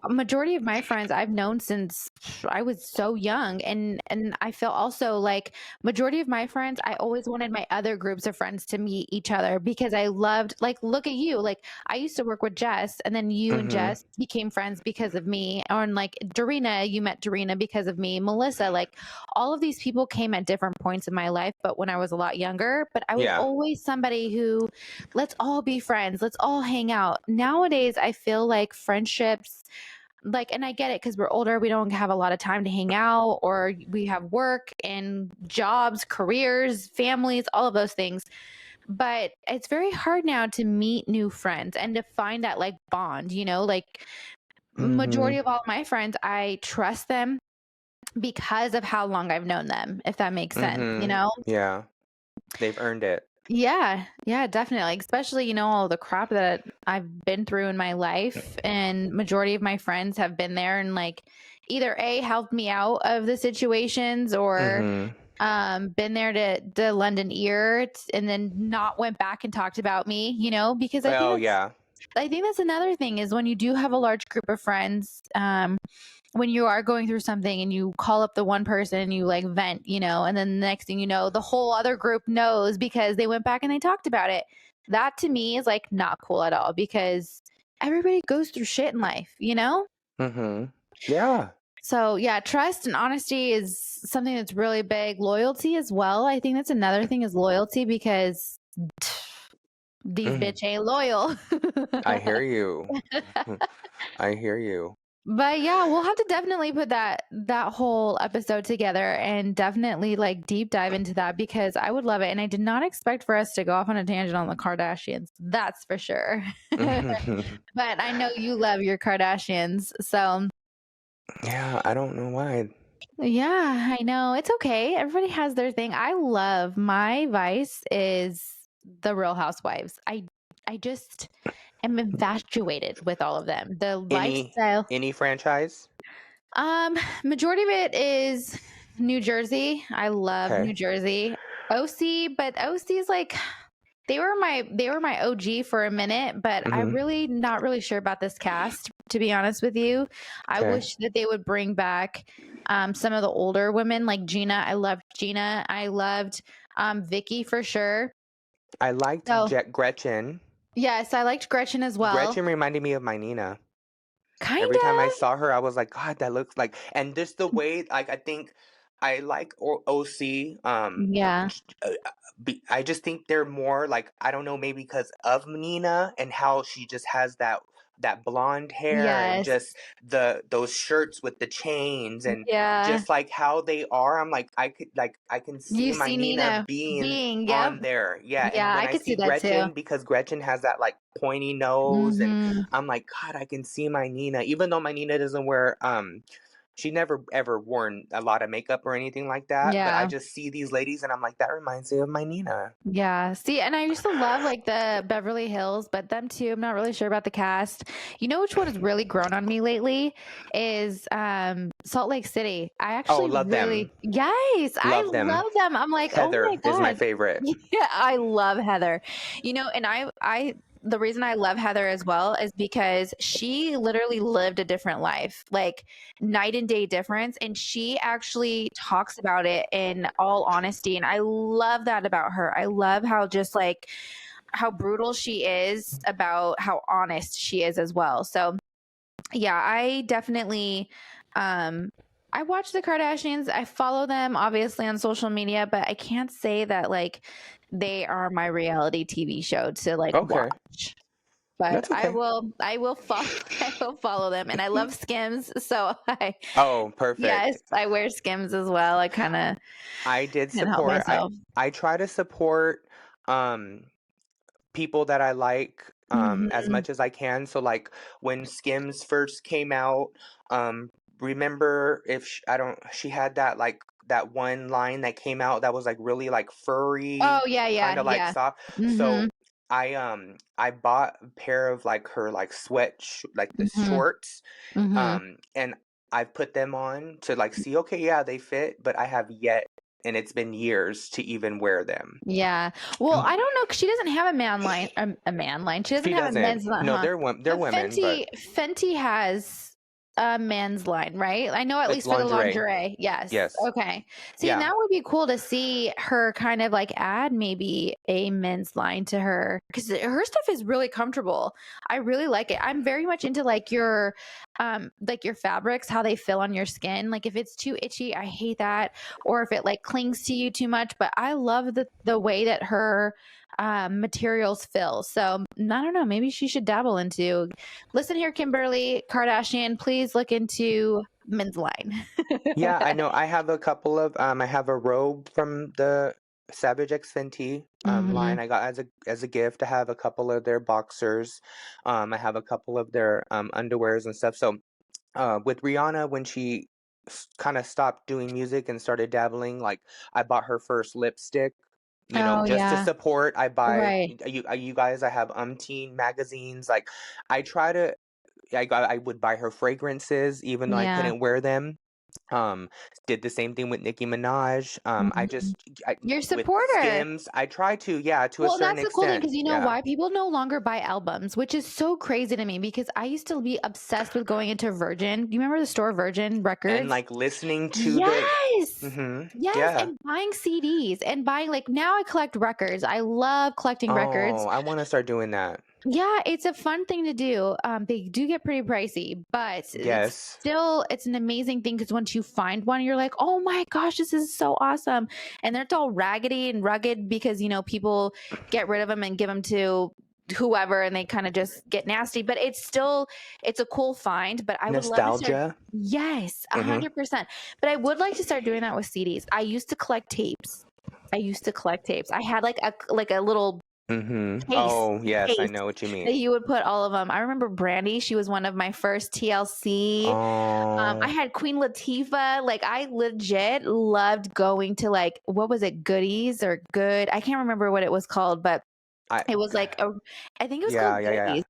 a majority of my friends I've known since I was so young, and I feel also like majority of my friends I always wanted my other groups of friends to meet each other because I loved, like, look at you, like I used to work with Jess and then you and Jess became friends because of me, or like Dorina, you met Dorina because of me, Melissa, like all of these people came at different points in my life, but when I was a lot younger, but I was always somebody who, let's all be friends, let's all hang out. Nowadays I feel like friendships, like, and I get it because we're older, we don't have a lot of time to hang out, or we have work and jobs, careers, families, all of those things. But it's very hard now to meet new friends and to find that like bond, like majority of all my friends, I trust them because of how long I've known them, if that makes sense, Yeah. They've earned it. Yeah, yeah, definitely. Especially, all the crap that I've been through in my life, and majority of my friends have been there and like either A, helped me out of the situations, or Mm-hmm. been there to lend an ear, and then not went back and talked about me, because Oh yeah. I think that's another thing is when you do have a large group of friends, when you are going through something and you call up the one person and you like vent, and then the next thing you know, the whole other group knows because they went back and they talked about it. That to me is like not cool at all because everybody goes through shit in life, Mm-hmm. Yeah. So, yeah, trust and honesty is something that's really big. Loyalty as well. I think that's another thing is loyalty because these Mm. bitch ain't loyal. I hear you. I hear you. But yeah, we'll have to definitely put that whole episode together and definitely like deep dive into that because I would love it. And I did not expect for us to go off on a tangent on the Kardashians. That's for sure. But I know you love your Kardashians. So Yeah, I don't know why. yeah, I know. It's okay. Everybody has their thing. I love my vice is the Real Housewives. I just am infatuated with all of them. The Any lifestyle. any franchise? Majority of it is New Jersey. I love Okay. New Jersey. OC, but OC is like they were my OG for a minute, but I Mm-hmm. really not really sure about this cast, to be honest with you. I Okay. wish that they would bring back some of the older women like Gina. I loved Gina. I loved Vicky for sure. I liked So Gretchen. yes, I liked Gretchen as well. Gretchen reminded me of my Nina. Kind Every time I of. saw her, I was like, God, that looks like. And just the way, like, I think I like OC. Yeah. I just think they're more like I don't know, maybe because of Nina and how she just has that blonde hair and Yes. just those shirts with the chains and Yeah. just like how they are. I'm like I can see You my see Nina Nina being being, yep. on there. Yeah, and Yeah, when I I could see see that too. Gretchen because Gretchen has that like pointy nose and Mhm. I'm like, God, I can see my Nina, even though my Nina doesn't wear she never ever worn a lot of makeup or anything like that. But I Yeah. just see these ladies and I'm like, that reminds me of my Nina. Yeah. See, and I used to love like the Beverly Hills, but them too. I'm not really sure about the cast. You know which one has really grown on me lately is Salt Lake City. I Oh, actually love them. really yes, I Love them. love them. I'm like, oh my Heather is my God. favorite. Yeah, I love Heather. And I the reason I love Heather as well is because she literally lived a different life, like night and day difference. And she actually talks about it in all honesty. And I love that about her. I love how just like how brutal she is about how honest she is as well. So yeah, I definitely I watch the Kardashians. I follow them obviously on social media, but I can't say that like they are my reality TV show to like Okay. watch. But That's okay. I will follow I will follow them and I love Skims, so I Oh, yes, perfect. I wear Skims as well. I kind of I did can't help support myself. I try to support um people that I like as Mhm. much as I can. So like when Skims first came out, remember if I don't she had that like that one line that came out that was like really like Oh furry, yeah, kind yeah, of like yeah. soft. Mhm. So I bought a pair of like her like like the Mhm. shorts Mhm. and I've put them on to like see okay, yeah, they fit, but I have yet and it's been years to even wear them. Yeah. Well, I don't know 'cause she doesn't have a man line, a man line. She doesn't She have a doesn't. men's line, No, huh? they're But women, but Fenty has a men's line, right? I know at it's least for the lingerie. lingerie. Yes. Yes. Okay. See, and Yeah. that would be cool to see her kind of like add maybe a men's line to her because her stuff is really comfortable. I really like it. I'm very much into like your fabrics, how they feel on your skin. Like if it's too itchy, I hate that. Or if it like clings to you too much. But I love the way that her materials fill. So I don't know. Maybe she should dabble into. Listen here, Kimberly Kardashian. Please look into men's line. Yeah, I know. I have a couple of I have a robe from the Savage X Fenty line Hmm. I got as a gift. I have a couple of their boxers. I have a couple of their underwears and stuff. So with Rihanna when she kind of stopped doing music and started dabbling, like I bought her first lipstick just to support. I buy Right. you guys. I have umpteen magazines. Like, I try to. I would buy her fragrances, even though I Yeah. couldn't wear them. Um, did the same thing with Nicki Minaj. Mhm. You're a With supporter. Skims, I try to, yeah, to a Well, certain that's the cool thing extent, because you know yeah. why? People no longer buy albums, which is so crazy to me because I used to be obsessed with going into Virgin. Do you remember the store Virgin And Records? like listening to the, Yes. Yes, yeah. and buying CDs and buying like now I collect records. I love collecting records. Oh, I want to start doing that. Yeah, it's a fun thing to do. They do get pretty pricey, but Yes. it's an amazing thing because once you find one, you're like, oh my gosh, this is so awesome. And they're all raggedy and rugged because people get rid of them and give them to whoever and they kind of just get nasty. But it's a cool find. But I would love to start. Nostalgia. Yes, Mm-hmm. 100%. But I would like to start doing that with CDs. I used to collect tapes. I had like a little Mm-hmm. case Oh, yes, I case know what you that mean. you would put all of them. I remember Brandy, she was one of my first TLC. I Oh, had Queen Latifah. Like I legit loved going to like what was it, Goodies or Good? I can't remember what it was called, but I, it was like I think it was yeah, called yeah, yeah. Goodies.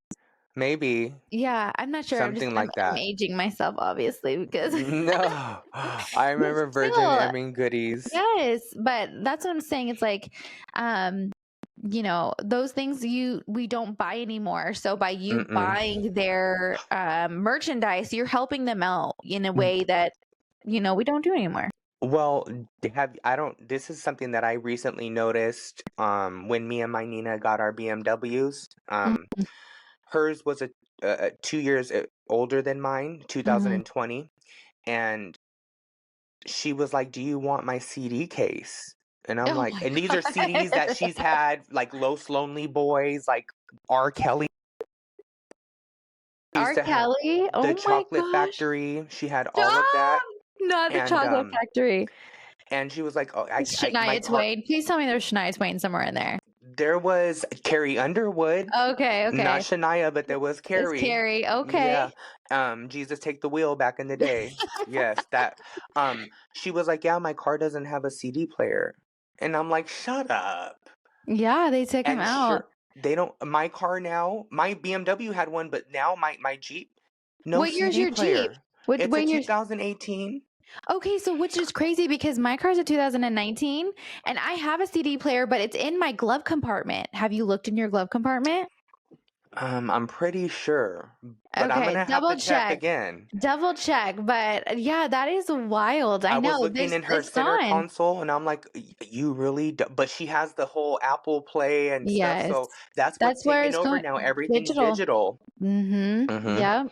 Maybe Yeah, I'm not sure. something I'm like that. aging myself obviously because No, I but remember Virgin still, having goodies. yes, but that's what I'm saying. It's like, um, those things we don't buy anymore. So by you Mm-mm. buying their merchandise, you're helping them out in a way that we don't do anymore. Well, I don't, this is something that I recently noticed, when me and my Nina got our BMWs. Mhm. Hers was 2 years older than mine, Mhm. 2020. And she was like, "Do you want my CD case?" And I'm Oh like, my and these are CDs that god. she's had, like Los Lonely Boys, like R. Kelly used R. to have, Kelly. The Oh my Chocolate gosh. Factory. She had all of Stop. that. Not the And chocolate factory. she was like, "Oh, my Shania car." Twain. Please tell me there's Shania Twain somewhere in there. There was Carrie Underwood, Okay, not okay. Shania, but there was It's Carrie. Carrie. Okay. Yeah. Jesus Take the Wheel back in the day. Yes, that. She was like, "Yeah, my car doesn't have a CD player." And I'm like, "Shut up." Yeah, they took him And out. sure, they don't, my car now, my BMW had one, but now my Jeep, no What year's CD your Jeep? player. What It's a when you're 2018. Okay, so which is crazy because my car's a 2019 and I have a CD player, but it's in my glove compartment. Have you looked in your glove compartment? I'm pretty sure, but I'm Okay, gonna have to double check check. again. Double check. But yeah, that is wild. I I was know. looking in her It's center gone. console and I'm like, You really do?" But she has the whole Apple Play and stuff. Yes. So that's what's That's where taken it's over going. now. Everything's Digital. digital. Mm-hmm. Hmm. Yeah.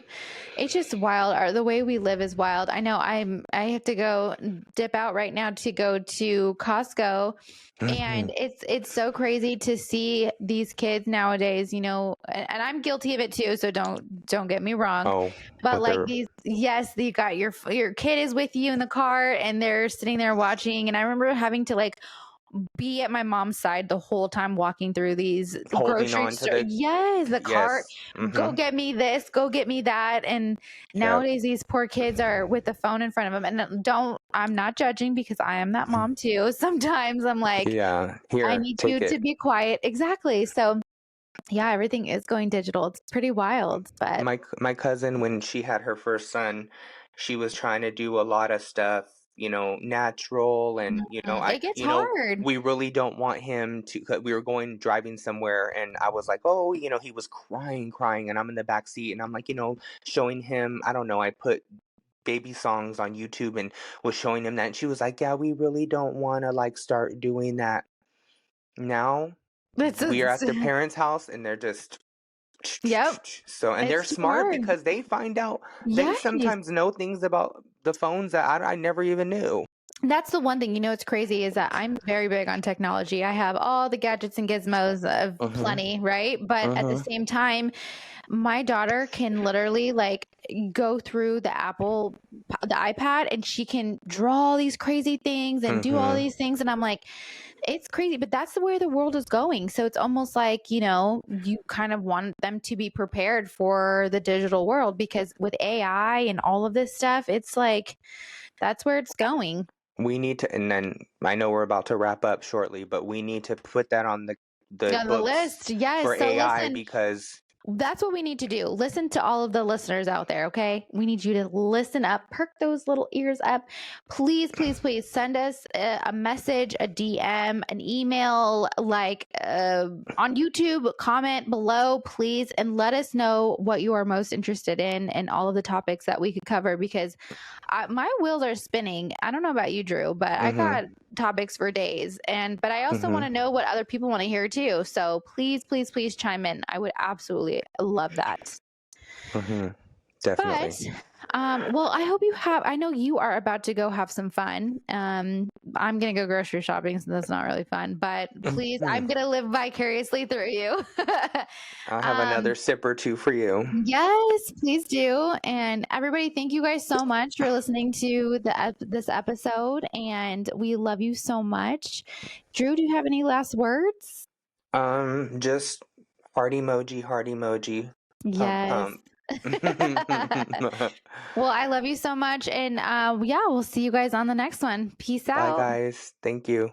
It's just wild. The way we live is wild. I know I have to go dip out right now to go to Costco. Hmm. And it's so crazy to see these kids nowadays, and I'm guilty of it too, so don't get me wrong. Oh, But with like her. these, yes, you got your kid is with you in the car and they're sitting there watching. And I remember having to like be at my mom's side the whole time walking through these Holding grocery on to store. the, Yes, the cart. yes. Go Hmm. get me this. Go get me that. And Yep. nowadays, these poor kids are with the phone in front of them. And I'm not judging because I am that mom too. Sometimes I'm like, Yeah. I Here, need you take to it. be quiet. Exactly. So, yeah, everything is going digital. It's pretty wild, but My cousin, when she had her first son, she was trying to do a lot of stuff, natural, and it gets hard. we really don't want him to. 'Cause we were going driving somewhere, and I was like, oh, he was crying, and I'm in the back seat, and I'm like, showing him. I don't know. I put baby songs on YouTube and was showing him that, and she was like, yeah, we really don't want to like start doing that now. It's, We are it's at the parents' house, and they're just. yep. So, and they're It's too smart hard. because they find out, they Yes. sometimes know things about the phones that I never even knew. That's the one thing, it's crazy is that I'm very big on technology. I have all the gadgets and gizmos of Mm-hmm. plenty, right? But at the Mm-hmm. same time, my daughter can literally like go through the iPad and she can draw all these crazy things and do all Mm-hmm. these things. And I'm like, it's crazy, but that's the way the world is going. So it's almost like, you kind of want them to be prepared for the digital world because with AI and all of this stuff, it's like, that's where it's going. We need to, and then I know we're about to wrap up shortly, but we need to put that on the The books list. Yes. for So AI listen, because that's what we need to do. Listen to all of the listeners out there, okay? We need you to listen up, perk those little ears up. Please, please, please send us a message, a DM, an email, like on YouTube, comment below, please, and let us know what you are most interested in and all of the topics that we could cover because my wheels are spinning. I don't know about you, Drew, but I got topics for days. But I also want to know what other people want to hear too. So please, please, please chime in. I would absolutely love that. Definitely. But, well, I hope I know you are about to go have some fun. I'm going to go grocery shopping, so that's not really fun, but please, I'm going to live vicariously through you. I'll have another sip or two for you. Yes, please do. And everybody, thank you guys so much for listening to this episode. And we love you so much. Drew, do you have any last words? Just heart emoji, heart emoji. Yes. Well, I love you so much. And yeah, we'll see you guys on the next one. Peace out. Bye, guys. Thank you.